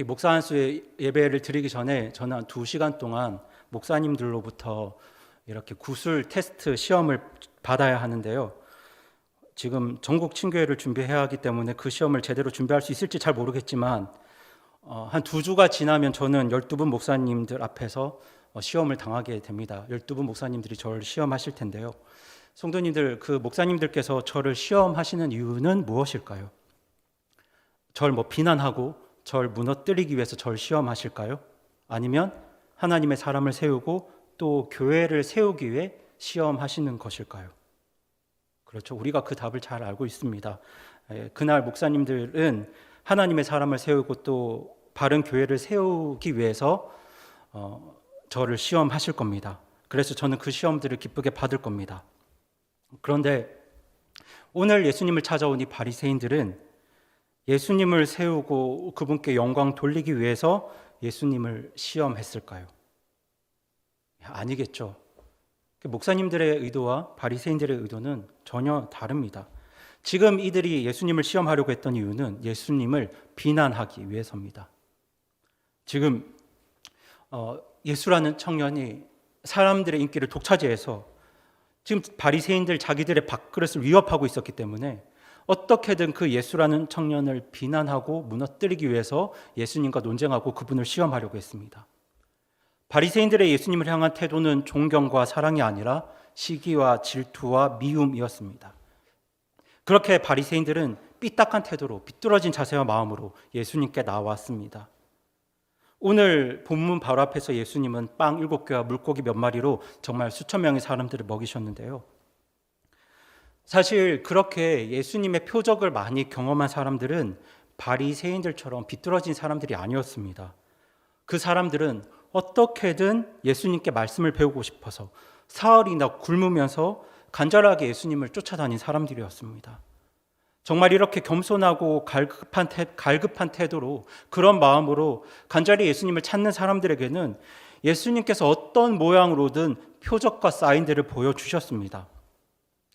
목사 한수의 예배를 드리기 전에 저는 한 2시간 동안 목사님들로부터 이렇게 구술 테스트 시험을 받아야 하는데요. 지금 전국 친교회를 준비해야 하기 때문에 그 시험을 제대로 준비할 수 있을지 잘 모르겠지만 한 2주가 지나면 저는 12분 목사님들 앞에서 시험을 당하게 됩니다. 12분 목사님들이 저를 시험하실 텐데요. 성도님들, 그 목사님들께서 저를 시험하시는 이유는 무엇일까요? 저를 비난하고 저를 무너뜨리기 위해서 저를 시험하실까요? 아니면 하나님의 사람을 세우고 또 교회를 세우기 위해 시험하시는 것일까요? 그렇죠. 우리가 그 답을 잘 알고 있습니다. 그날 목사님들은 하나님의 사람을 세우고 또 바른 교회를 세우기 위해서 저를 시험하실 겁니다. 그래서 저는 그 시험들을 기쁘게 받을 겁니다. 그런데 오늘 예수님을 찾아온 이 바리새인들은 예수님을 세우고 그분께 영광 돌리기 위해서 예수님을 시험했을까요? 아니겠죠. 목사님들의 의도와 바리새인들의 의도는 전혀 다릅니다. 지금 이들이 예수님을 시험하려고 했던 이유는 예수님을 비난하기 위해서입니다. 지금 예수라는 청년이 사람들의 인기를 독차지해서 지금 바리새인들 자기들의 밥그릇을 위협하고 있었기 때문에 어떻게든 그 예수라는 청년을 비난하고 무너뜨리기 위해서 예수님과 논쟁하고 그분을 시험하려고 했습니다. 바리새인들의 예수님을 향한 태도는 존경과 사랑이 아니라 시기와 질투와 미움이었습니다. 그렇게 바리새인들은 삐딱한 태도로 비뚤어진 자세와 마음으로 예수님께 나왔습니다. 오늘 본문 바로 앞에서 예수님은 빵 7개와 물고기 몇 마리로 정말 수천 명의 사람들을 먹이셨는데요. 사실 그렇게 예수님의 표적을 많이 경험한 사람들은 바리새인들처럼 비뚤어진 사람들이 아니었습니다. 그 사람들은 어떻게든 예수님께 말씀을 배우고 싶어서 사흘이나 굶으면서 간절하게 예수님을 쫓아다닌 사람들이었습니다. 정말 이렇게 겸손하고 갈급한 태도로 그런 마음으로 간절히 예수님을 찾는 사람들에게는 예수님께서 어떤 모양으로든 표적과 사인들을 보여주셨습니다.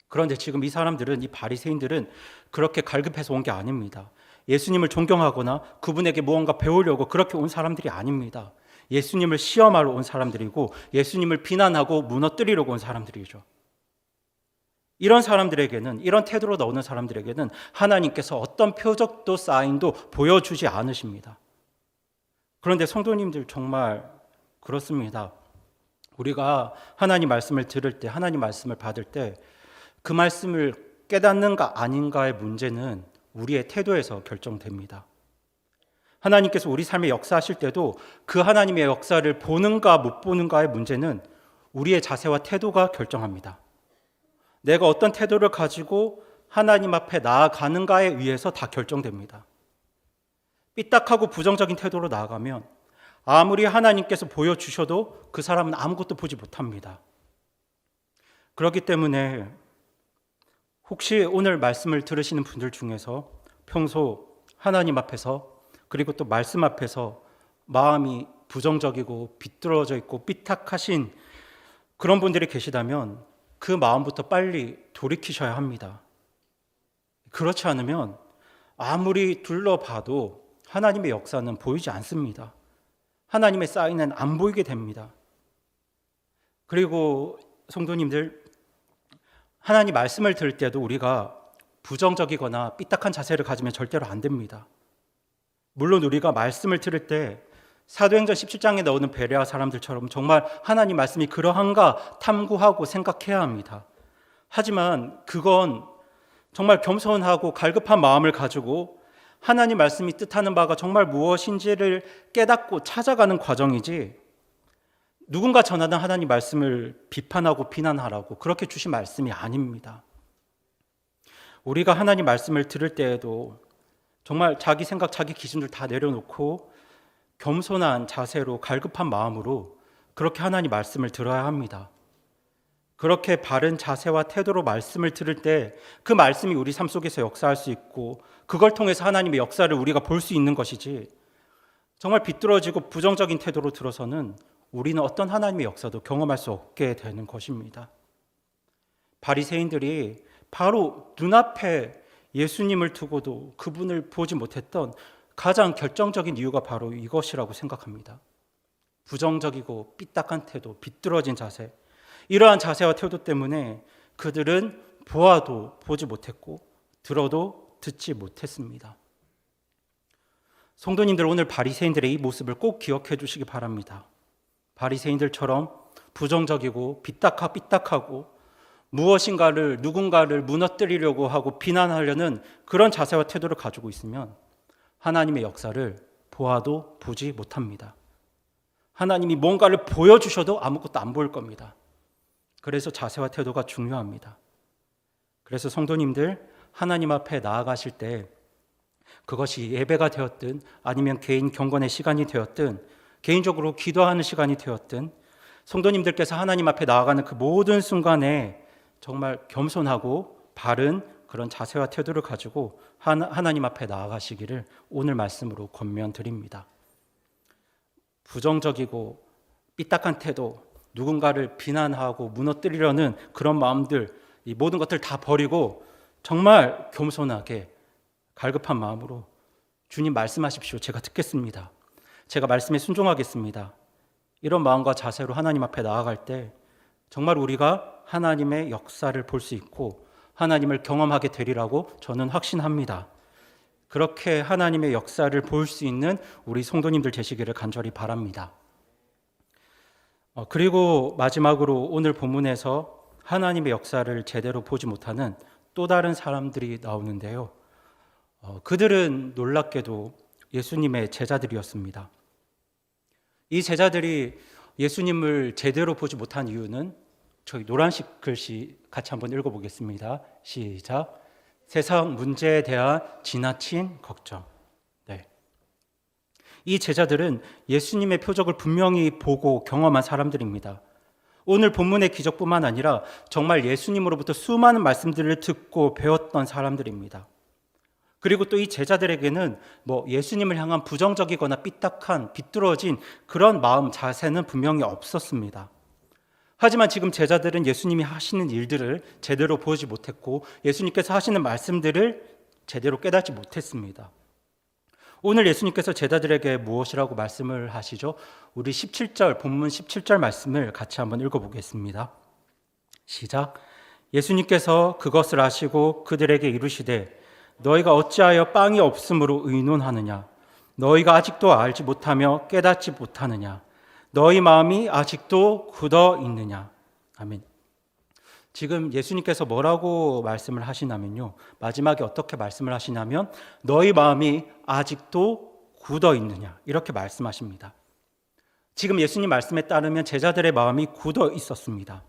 그런데 지금 이 사람들은, 이 바리새인들은 그렇게 갈급해서 온 게 아닙니다. 예수님을 존경하거나 그분에게 무언가 배우려고 그렇게 온 사람들이 아닙니다. 예수님을 시험하러 온 사람들이고 예수님을 비난하고 무너뜨리려고 온 사람들이죠. 이런 사람들에게는, 이런 태도로 나오는 사람들에게는 하나님께서 어떤 표적도 사인도 보여주지 않으십니다. 그런데 성도님들 정말 그렇습니다. 우리가 하나님 말씀을 들을 때, 하나님 말씀을 받을 때 그 말씀을 깨닫는가 아닌가의 문제는 우리의 태도에서 결정됩니다. 하나님께서 우리 삶에 역사하실 때도 그 하나님의 역사를 보는가 못 보는가의 문제는 우리의 자세와 태도가 결정합니다. 내가 어떤 태도를 가지고 하나님 앞에 나아가는가에 의해서 다 결정됩니다. 삐딱하고 부정적인 태도로 나아가면 아무리 하나님께서 보여주셔도 그 사람은 아무것도 보지 못합니다. 그렇기 때문에 혹시 오늘 말씀을 들으시는 분들 중에서 평소 하나님 앞에서 그리고 또 말씀 앞에서 마음이 부정적이고 비뚤어져 있고 삐딱하신 그런 분들이 계시다면 그 마음부터 빨리 돌이키셔야 합니다. 그렇지 않으면 아무리 둘러봐도 하나님의 역사는 보이지 않습니다. 하나님의 사인은 안 보이게 됩니다. 그리고 성도님들, 하나님 말씀을 들을 때도 우리가 부정적이거나 삐딱한 자세를 가지면 절대로 안 됩니다. 물론 우리가 말씀을 들을 때 사도행전 17장에 나오는 베레아 사람들처럼 정말 하나님 말씀이 그러한가 탐구하고 생각해야 합니다. 하지만 그건 정말 겸손하고 갈급한 마음을 가지고 하나님 말씀이 뜻하는 바가 정말 무엇인지를 깨닫고 찾아가는 과정이지, 누군가 전하는 하나님 말씀을 비판하고 비난하라고 그렇게 주신 말씀이 아닙니다. 우리가 하나님 말씀을 들을 때에도 정말 자기 생각, 자기 기준을 다 내려놓고 겸손한 자세로 갈급한 마음으로 그렇게 하나님 말씀을 들어야 합니다. 그렇게 바른 자세와 태도로 말씀을 들을 때 그 말씀이 우리 삶 속에서 역사할 수 있고 그걸 통해서 하나님의 역사를 우리가 볼 수 있는 것이지, 정말 비뚤어지고 부정적인 태도로 들어서는 우리는 어떤 하나님의 역사도 경험할 수 없게 되는 것입니다. 바리새인들이 바로 눈앞에 예수님을 두고도 그분을 보지 못했던 가장 결정적인 이유가 바로 이것이라고 생각합니다. 부정적이고 삐딱한 태도, 비뚤어진 자세, 이러한 자세와 태도 때문에 그들은 보아도 보지 못했고 들어도 듣지 못했습니다. 성도님들, 오늘 바리새인들의 이 모습을 꼭 기억해 주시기 바랍니다. 바리새인들처럼 부정적이고 삐딱하고 무엇인가를 누군가를 무너뜨리려고 하고 비난하려는 그런 자세와 태도를 가지고 있으면 하나님의 역사를 보아도 보지 못합니다. 하나님이 뭔가를 보여주셔도 아무것도 안 보일 겁니다. 그래서 자세와 태도가 중요합니다. 그래서 성도님들, 하나님 앞에 나아가실 때 그것이 예배가 되었든 아니면 개인 경건의 시간이 되었든 개인적으로 기도하는 시간이 되었든 성도님들께서 하나님 앞에 나아가는 그 모든 순간에 정말 겸손하고 바른 그런 자세와 태도를 가지고 하나님 앞에 나아가시기를 오늘 말씀으로 권면드립니다. 부정적이고 삐딱한 태도, 누군가를 비난하고 무너뜨리려는 그런 마음들, 이 모든 것들 다 버리고 정말 겸손하게 갈급한 마음으로 주님 말씀하십시오. 제가 듣겠습니다. 제가 말씀에 순종하겠습니다. 이런 마음과 자세로 하나님 앞에 나아갈 때 정말 우리가 하나님의 역사를 볼 수 있고 하나님을 경험하게 되리라고 저는 확신합니다. 그렇게 하나님의 역사를 볼 수 있는 우리 성도님들 되시기를 간절히 바랍니다. 그리고 마지막으로 오늘 본문에서 하나님의 역사를 제대로 보지 못하는 또 다른 사람들이 나오는데요. 그들은 놀랍게도 예수님의 제자들이었습니다. 이 제자들이 예수님을 제대로 보지 못한 이유는 저희 노란색 글씨 같이 한번 읽어보겠습니다. 시작. 세상 문제에 대한 지나친 걱정. 네. 이 제자들은 예수님의 표적을 분명히 보고 경험한 사람들입니다. 오늘 본문의 기적뿐만 아니라 정말 예수님으로부터 수많은 말씀들을 듣고 배웠던 사람들입니다. 그리고 또 이 제자들에게는 예수님을 향한 부정적이거나 삐딱한 비뚤어진 그런 마음 자세는 분명히 없었습니다. 하지만 지금 제자들은 예수님이 하시는 일들을 제대로 보지 못했고 예수님께서 하시는 말씀들을 제대로 깨닫지 못했습니다. 오늘 예수님께서 제자들에게 무엇이라고 말씀을 하시죠? 우리 17절, 본문 17절 말씀을 같이 한번 읽어보겠습니다. 시작. 예수님께서 그것을 아시고 그들에게 이르시되 너희가 어찌하여 빵이 없으므로 의논하느냐? 너희가 아직도 알지 못하며 깨닫지 못하느냐? 너희 마음이 아직도 굳어 있느냐? 아멘. 지금 예수님께서 뭐라고 말씀을 하시냐면요. 마지막에 어떻게 말씀을 하시냐면 너희 마음이 아직도 굳어 있느냐? 이렇게 말씀하십니다. 지금 예수님 말씀에 따르면 제자들의 마음이 굳어 있었습니다.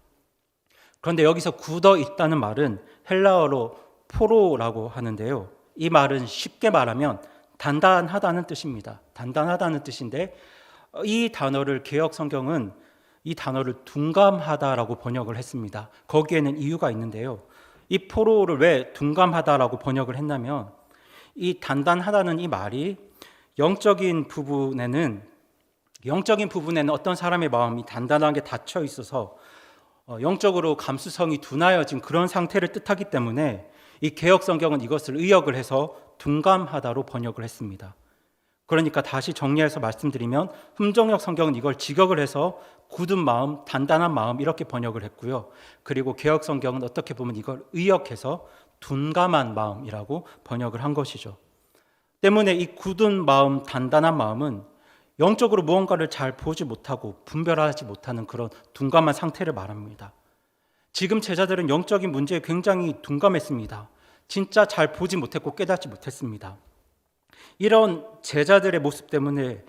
그런데 여기서 굳어 있다는 말은 헬라어로 포로라고 하는데요. 이 말은 쉽게 말하면 단단하다는 뜻입니다. 단단하다는 뜻인데 이 단어를 개역 성경은 이 단어를 둔감하다라고 번역을 했습니다. 거기에는 이유가 있는데요. 이 포로를 왜 둔감하다라고 번역을 했냐면 이 단단하다는 이 말이 영적인 부분에는 어떤 사람의 마음이 단단하게 닫혀 있어서 영적으로 감수성이 둔하여진 그런 상태를 뜻하기 때문에 이 개역 성경은 이것을 의역을 해서 둔감하다로 번역을 했습니다. 그러니까 다시 정리해서 말씀드리면 흠정역 성경은 이걸 직역을 해서 굳은 마음, 단단한 마음 이렇게 번역을 했고요. 그리고 개역 성경은 어떻게 보면 이걸 의역해서 둔감한 마음이라고 번역을 한 것이죠. 때문에 이 굳은 마음, 단단한 마음은 영적으로 무언가를 잘 보지 못하고 분별하지 못하는 그런 둔감한 상태를 말합니다. 지금 제자들은 영적인 문제에 굉장히 둔감했습니다. 진짜 잘 보지 못했고 깨닫지 못했습니다. 이런 제자들의 모습 때문에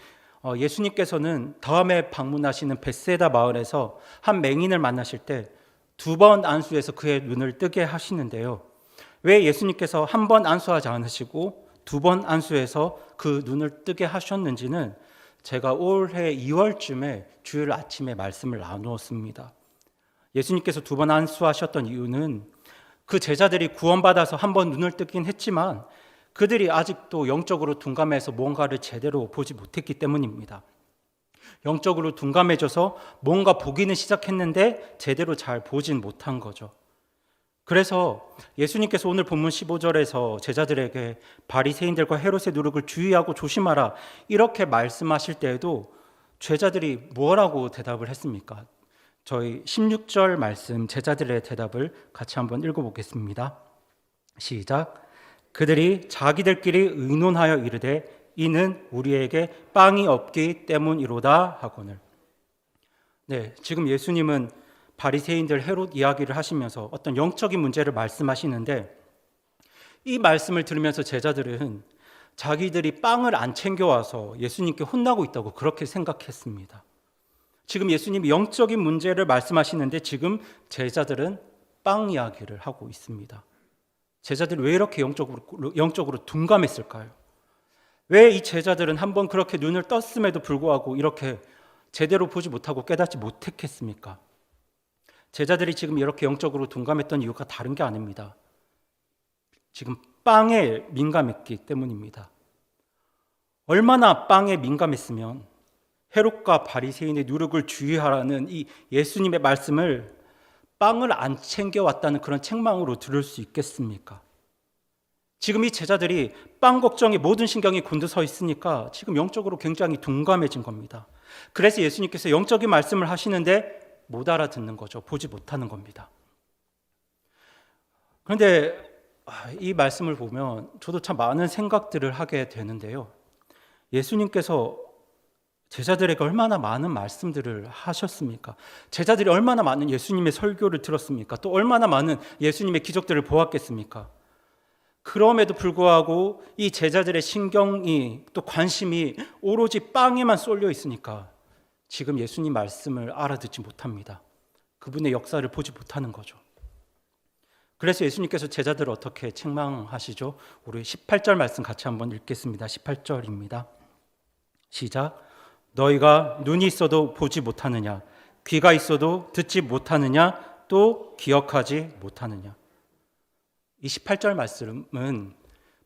예수님께서는 다음에 방문하시는 벳세다 마을에서 한 맹인을 만나실 때 2번 안수해서 그의 눈을 뜨게 하시는데요. 왜 예수님께서 한 번 안수하지 않으시고 2번 안수해서 그 눈을 뜨게 하셨는지는 제가 올해 2월쯤에 주일 아침에 말씀을 나누었습니다. 예수님께서 2번 안수하셨던 이유는 그 제자들이 구원받아서 한 번 눈을 뜨긴 했지만 그들이 아직도 영적으로 둔감해서 뭔가를 제대로 보지 못했기 때문입니다. 영적으로 둔감해져서 뭔가 보기는 시작했는데 제대로 잘 보진 못한 거죠. 그래서 예수님께서 오늘 본문 15절에서 제자들에게 바리새인들과 헤롯의 누룩을 주의하고 조심하라 이렇게 말씀하실 때에도 제자들이 뭐라고 대답을 했습니까? 저희 16절 말씀 제자들의 대답을 같이 한번 읽어보겠습니다. 시작. 그들이 자기들끼리 의논하여 이르되 이는 우리에게 빵이 없기 때문이로다 하거늘. 네, 지금 예수님은 바리새인들 헤롯 이야기를 하시면서 어떤 영적인 문제를 말씀하시는데, 이 말씀을 들으면서 제자들은 자기들이 빵을 안 챙겨와서 예수님께 혼나고 있다고 그렇게 생각했습니다. 지금 예수님이 영적인 문제를 말씀하시는데 지금 제자들은 빵 이야기를 하고 있습니다. 제자들이 왜 이렇게 영적으로 둔감했을까요? 왜 이 제자들은 한번 그렇게 눈을 떴음에도 불구하고 이렇게 제대로 보지 못하고 깨닫지 못했겠습니까? 제자들이 지금 이렇게 영적으로 둔감했던 이유가 다른 게 아닙니다. 지금 빵에 민감했기 때문입니다. 얼마나 빵에 민감했으면 헤롯과 바리새인의 누룩을 주의하라는 이 예수님의 말씀을 빵을 안 챙겨왔다는 그런 책망으로 들을 수 있겠습니까? 지금 이 제자들이 빵 걱정에 모든 신경이 곤두서 있으니까 지금 영적으로 굉장히 둔감해진 겁니다. 그래서 예수님께서 영적인 말씀을 하시는데 못 알아듣는 거죠. 보지 못하는 겁니다. 그런데 이 말씀을 보면 저도 참 많은 생각들을 하게 되는데요. 예수님께서 제자들에게 얼마나 많은 말씀들을 하셨습니까? 제자들이 얼마나 많은 예수님의 설교를 들었습니까? 또 얼마나 많은 예수님의 기적들을 보았겠습니까? 그럼에도 불구하고 이 제자들의 신경이 또 관심이 오로지 빵에만 쏠려 있으니까 지금 예수님 말씀을 알아듣지 못합니다. 그분의 역사를 보지 못하는 거죠. 그래서 예수님께서 제자들을 어떻게 책망하시죠? 우리 18절 말씀 같이 한번 읽겠습니다. 18절입니다. 시작. 너희가 눈이 있어도 보지 못하느냐, 귀가 있어도 듣지 못하느냐, 또 기억하지 못하느냐. 이 18절 말씀은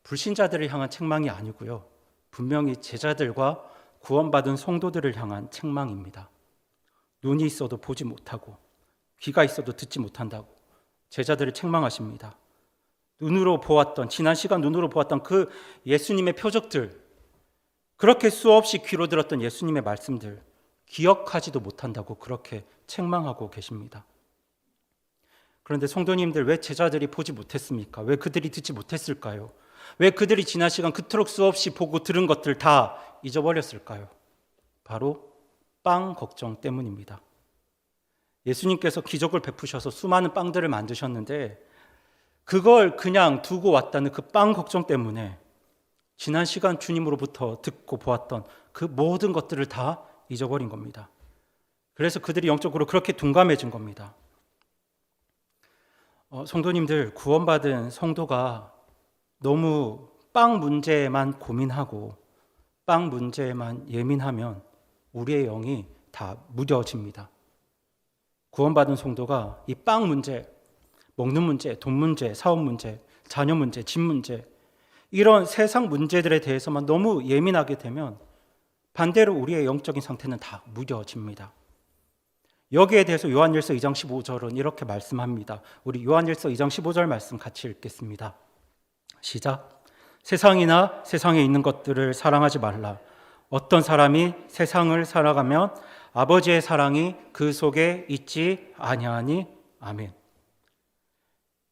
불신자들을 향한 책망이 아니고요, 분명히 제자들과 구원받은 성도들을 향한 책망입니다. 눈이 있어도 보지 못하고 귀가 있어도 듣지 못한다고 제자들을 책망하십니다. 눈으로 보았던, 지난 시간 눈으로 보았던 그 예수님의 표적들, 그렇게 수없이 귀로 들었던 예수님의 말씀들 기억하지도 못한다고 그렇게 책망하고 계십니다. 그런데 성도님들, 왜 제자들이 보지 못했습니까? 왜 그들이 듣지 못했을까요? 왜 그들이 지난 시간 그토록 수없이 보고 들은 것들 다 잊어버렸을까요? 바로 빵 걱정 때문입니다. 예수님께서 기적을 베푸셔서 수많은 빵들을 만드셨는데 그걸 그냥 두고 왔다는 그 빵 걱정 때문에 지난 시간 주님으로부터 듣고 보았던 그 모든 것들을 다 잊어버린 겁니다. 그래서 그들이 영적으로 그렇게 둔감해진 겁니다. 성도님들, 구원받은 성도가 너무 빵 문제에만 고민하고 빵 문제에만 예민하면 우리의 영이 다 무뎌집니다. 구원받은 성도가 이 빵 문제, 먹는 문제, 돈 문제, 사업 문제, 자녀 문제, 집 문제, 이런 세상 문제들에 대해서만 너무 예민하게 되면 반대로 우리의 영적인 상태는 다 무뎌집니다. 여기에 대해서 요한일서 2장 15절은 이렇게 말씀합니다. 우리 요한일서 2장 15절 말씀 같이 읽겠습니다. 시작. 세상이나 세상에 있는 것들을 사랑하지 말라. 어떤 사람이 세상을 살아가면 아버지의 사랑이 그 속에 있지 아니하니. 아멘.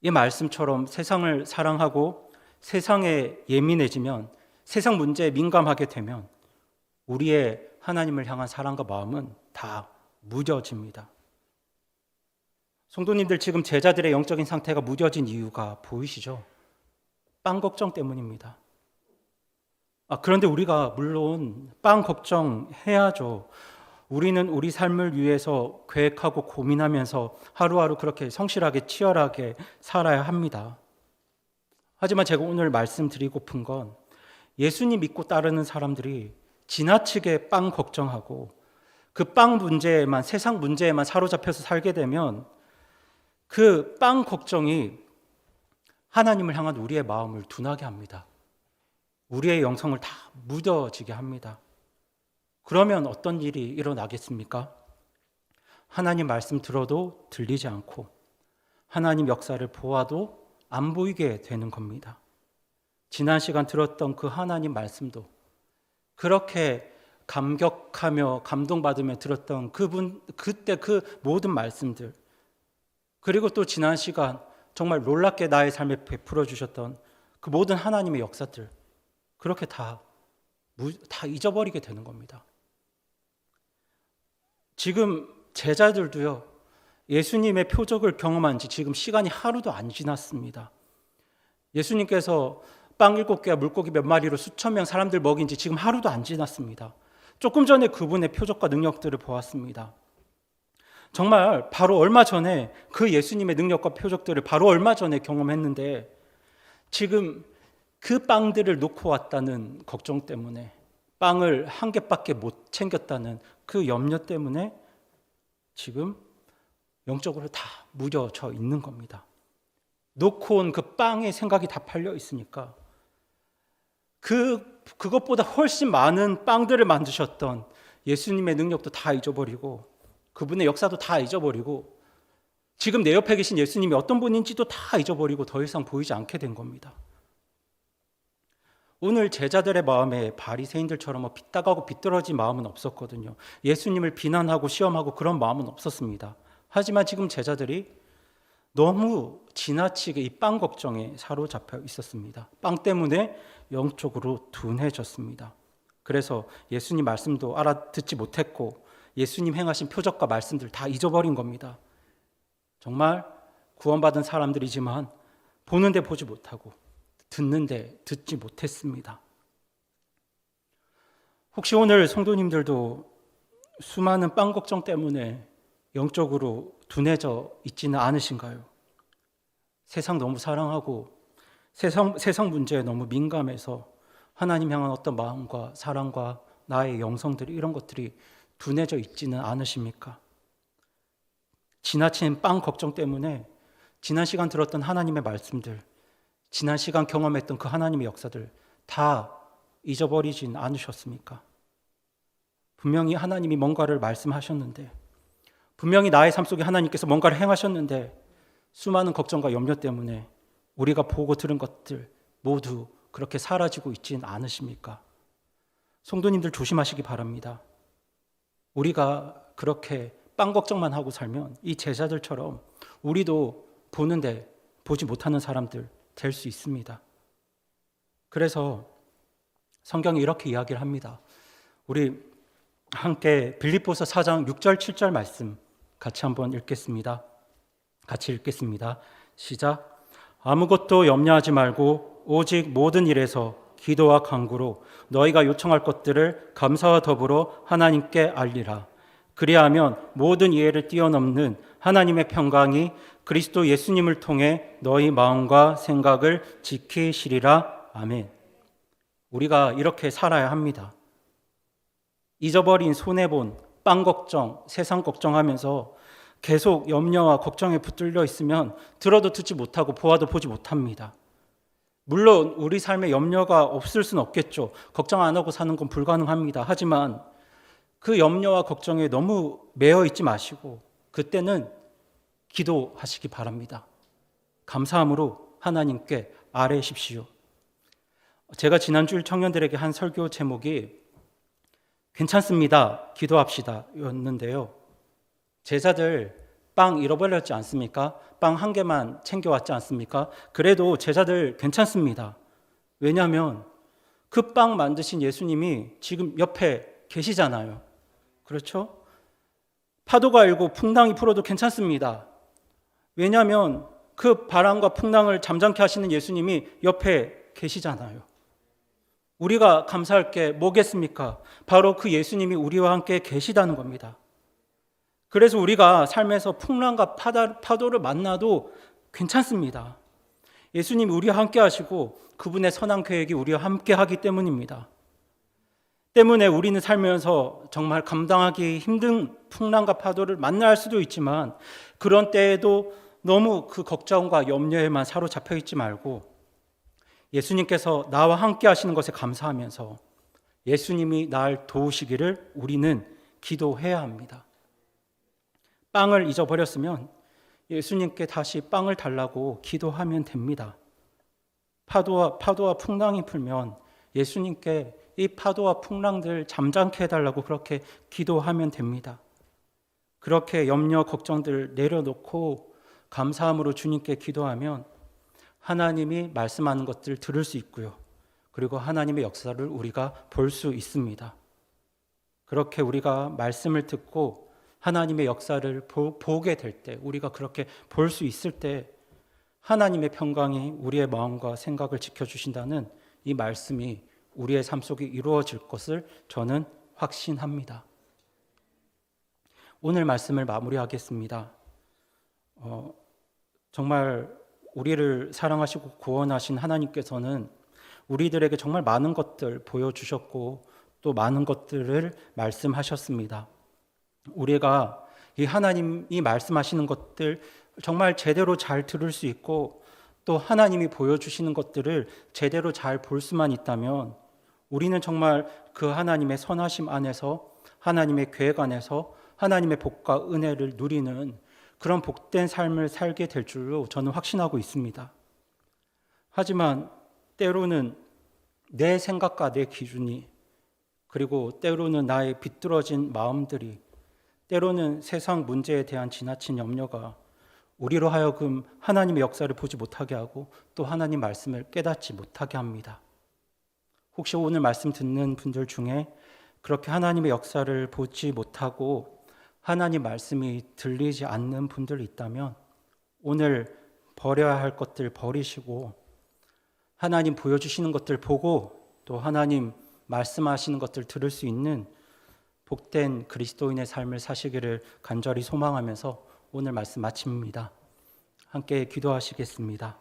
이 말씀처럼 세상을 사랑하고 세상에 예민해지면, 세상 문제에 민감하게 되면 우리의 하나님을 향한 사랑과 마음은 다 무뎌집니다. 성도님들, 지금 제자들의 영적인 상태가 무뎌진 이유가 보이시죠? 빵 걱정 때문입니다. 그런데 우리가 물론 빵 걱정해야죠. 우리는 우리 삶을 위해서 계획하고 고민하면서 하루하루 그렇게 성실하게 치열하게 살아야 합니다. 하지만 제가 오늘 말씀드리고픈 건, 예수님 믿고 따르는 사람들이 지나치게 빵 걱정하고 그 빵 문제에만, 세상 문제에만 사로잡혀서 살게 되면 그 빵 걱정이 하나님을 향한 우리의 마음을 둔하게 합니다. 우리의 영성을 다 무뎌지게 합니다. 그러면 어떤 일이 일어나겠습니까? 하나님 말씀 들어도 들리지 않고 하나님 역사를 보아도 안 보이게 되는 겁니다. 지난 시간 들었던 그 하나님 말씀도 그렇게 감격하며 감동받으며 들었던 그때 그 모든 말씀들, 그리고 또 지난 시간 정말 놀랍게 나의 삶에 베풀어 주셨던 그 모든 하나님의 역사들, 그렇게 다 잊어버리게 되는 겁니다. 지금 제자들도요, 예수님의 표적을 경험한 지 지금 시간이 하루도 안 지났습니다. 예수님께서 빵 7개와 물고기 몇 마리로 수천 명 사람들 먹인 지 지금 하루도 안 지났습니다. 조금 전에 그분의 표적과 능력들을 보았습니다. 정말 바로 얼마 전에 그 예수님의 능력과 표적들을 바로 얼마 전에 경험했는데, 지금 그 빵들을 놓고 왔다는 걱정 때문에, 빵을 한 개밖에 못 챙겼다는 그 염려 때문에 지금 영적으로 다 무뎌져 있는 겁니다. 놓고 온 그 빵의 생각이 다 팔려 있으니까 그것보다 훨씬 많은 빵들을 만드셨던 예수님의 능력도 다 잊어버리고, 그분의 역사도 다 잊어버리고, 지금 내 옆에 계신 예수님이 어떤 분인지도 다 잊어버리고 더 이상 보이지 않게 된 겁니다. 오늘 제자들의 마음에 바리새인들처럼 빗나가고 비뚤어진 마음은 없었거든요. 예수님을 비난하고 시험하고 그런 마음은 없었습니다. 하지만 지금 제자들이 너무 지나치게 이 빵 걱정에 사로잡혀 있었습니다. 빵 때문에 영적으로 둔해졌습니다. 그래서 예수님 말씀도 알아듣지 못했고 예수님 행하신 표적과 말씀들 다 잊어버린 겁니다. 정말 구원받은 사람들이지만 보는데 보지 못하고 듣는데 듣지 못했습니다. 혹시 오늘 성도님들도 수많은 빵 걱정 때문에 영적으로 둔해져 있지는 않으신가요? 세상 너무 사랑하고 세상 문제에 너무 민감해서 하나님 향한 어떤 마음과 사랑과 나의 영성들이, 이런 것들이 둔해져 있지는 않으십니까? 지나친 빵 걱정 때문에 지난 시간 들었던 하나님의 말씀들, 지난 시간 경험했던 그 하나님의 역사들 다 잊어버리진 않으셨습니까? 분명히 하나님이 뭔가를 말씀하셨는데, 분명히 나의 삶 속에 하나님께서 뭔가를 행하셨는데, 수많은 걱정과 염려 때문에 우리가 보고 들은 것들 모두 그렇게 사라지고 있지는 않으십니까? 성도님들 조심하시기 바랍니다. 우리가 그렇게 빵 걱정만 하고 살면 이 제자들처럼 우리도 보는데 보지 못하는 사람들 될 수 있습니다. 그래서 성경이 이렇게 이야기를 합니다. 우리 함께 빌립보서 4장 6절 7절 말씀 같이 한번 읽겠습니다. 같이 읽겠습니다. 시작. 아무것도 염려하지 말고 오직 모든 일에서 기도와 간구로 너희가 요청할 것들을 감사와 더불어 하나님께 알리라. 그리하면 모든 이해를 뛰어넘는 하나님의 평강이 그리스도 예수님을 통해 너희 마음과 생각을 지키시리라. 아멘. 우리가 이렇게 살아야 합니다. 잊어버린 손해본 빵 걱정, 세상 걱정하면서 계속 염려와 걱정에 붙들려 있으면 들어도 듣지 못하고 보아도 보지 못합니다. 물론 우리 삶에 염려가 없을 수는 없겠죠. 걱정 안 하고 사는 건 불가능합니다. 하지만 그 염려와 걱정에 너무 매여 있지 마시고 그때는 기도하시기 바랍니다. 감사함으로 하나님께 아뢰십시오. 제가 지난주일 청년들에게 한 설교 제목이 괜찮습니다, 기도합시다 였는데요. 제자들 빵 잃어버렸지 않습니까? 빵 한 개만 챙겨왔지 않습니까? 그래도 제자들 괜찮습니다. 왜냐하면 그 빵 만드신 예수님이 지금 옆에 계시잖아요. 그렇죠? 파도가 일고 풍랑이 불어도 괜찮습니다. 왜냐하면 그 바람과 풍랑을 잠잠케 하시는 예수님이 옆에 계시잖아요. 우리가 감사할 게 뭐겠습니까? 바로 그 예수님이 우리와 함께 계시다는 겁니다. 그래서 우리가 삶에서 풍랑과 파도를 만나도 괜찮습니다. 예수님이 우리와 함께 하시고 그분의 선한 계획이 우리와 함께 하기 때문입니다. 때문에 우리는 살면서 정말 감당하기 힘든 풍랑과 파도를 만날 수도 있지만 그런 때에도 너무 그 걱정과 염려에만 사로잡혀 있지 말고 예수님께서 나와 함께 하시는 것에 감사하면서 예수님이 날 도우시기를 우리는 기도해야 합니다. 빵을 잊어버렸으면 예수님께 다시 빵을 달라고 기도하면 됩니다. 파도와 풍랑이 풀면 예수님께 이 파도와 풍랑들 잠잠케 해달라고 그렇게 기도하면 됩니다. 그렇게 염려, 걱정들 내려놓고 감사함으로 주님께 기도하면 하나님이 말씀하는 것들 들을 수 있고요. 그리고 하나님의 역사를 우리가 볼 수 있습니다. 그렇게 우리가 말씀을 듣고 하나님의 역사를 보게 될 때, 우리가 그렇게 볼 수 있을 때 하나님의 평강이 우리의 마음과 생각을 지켜주신다는 이 말씀이 우리의 삶 속에 이루어질 것을 저는 확신합니다. 오늘 말씀을 마무리하겠습니다. 정말 우리를 사랑하시고 구원하신 하나님께서는 우리들에게 정말 많은 것들 보여주셨고 또 많은 것들을 말씀하셨습니다. 우리가 이 하나님이 말씀하시는 것들 정말 제대로 잘 들을 수 있고 또 하나님이 보여주시는 것들을 제대로 잘 볼 수만 있다면 우리는 정말 그 하나님의 선하심 안에서 하나님의 계획 안에서 하나님의 복과 은혜를 누리는 그런 복된 삶을 살게 될 줄로 저는 확신하고 있습니다. 하지만 때로는 내 생각과 내 기준이 그리고 때로는 나의 비뚤어진 마음들이 때로는 세상 문제에 대한 지나친 염려가 우리로 하여금 하나님의 역사를 보지 못하게 하고 또 하나님 말씀을 깨닫지 못하게 합니다. 혹시 오늘 말씀 듣는 분들 중에 그렇게 하나님의 역사를 보지 못하고 하나님 말씀이 들리지 않는 분들이 있다면 오늘 버려야 할 것들 버리시고 하나님 보여주시는 것들 보고 또 하나님 말씀하시는 것들 들을 수 있는 복된 그리스도인의 삶을 사시기를 간절히 소망하면서 오늘 말씀 마칩니다. 함께 기도하시겠습니다.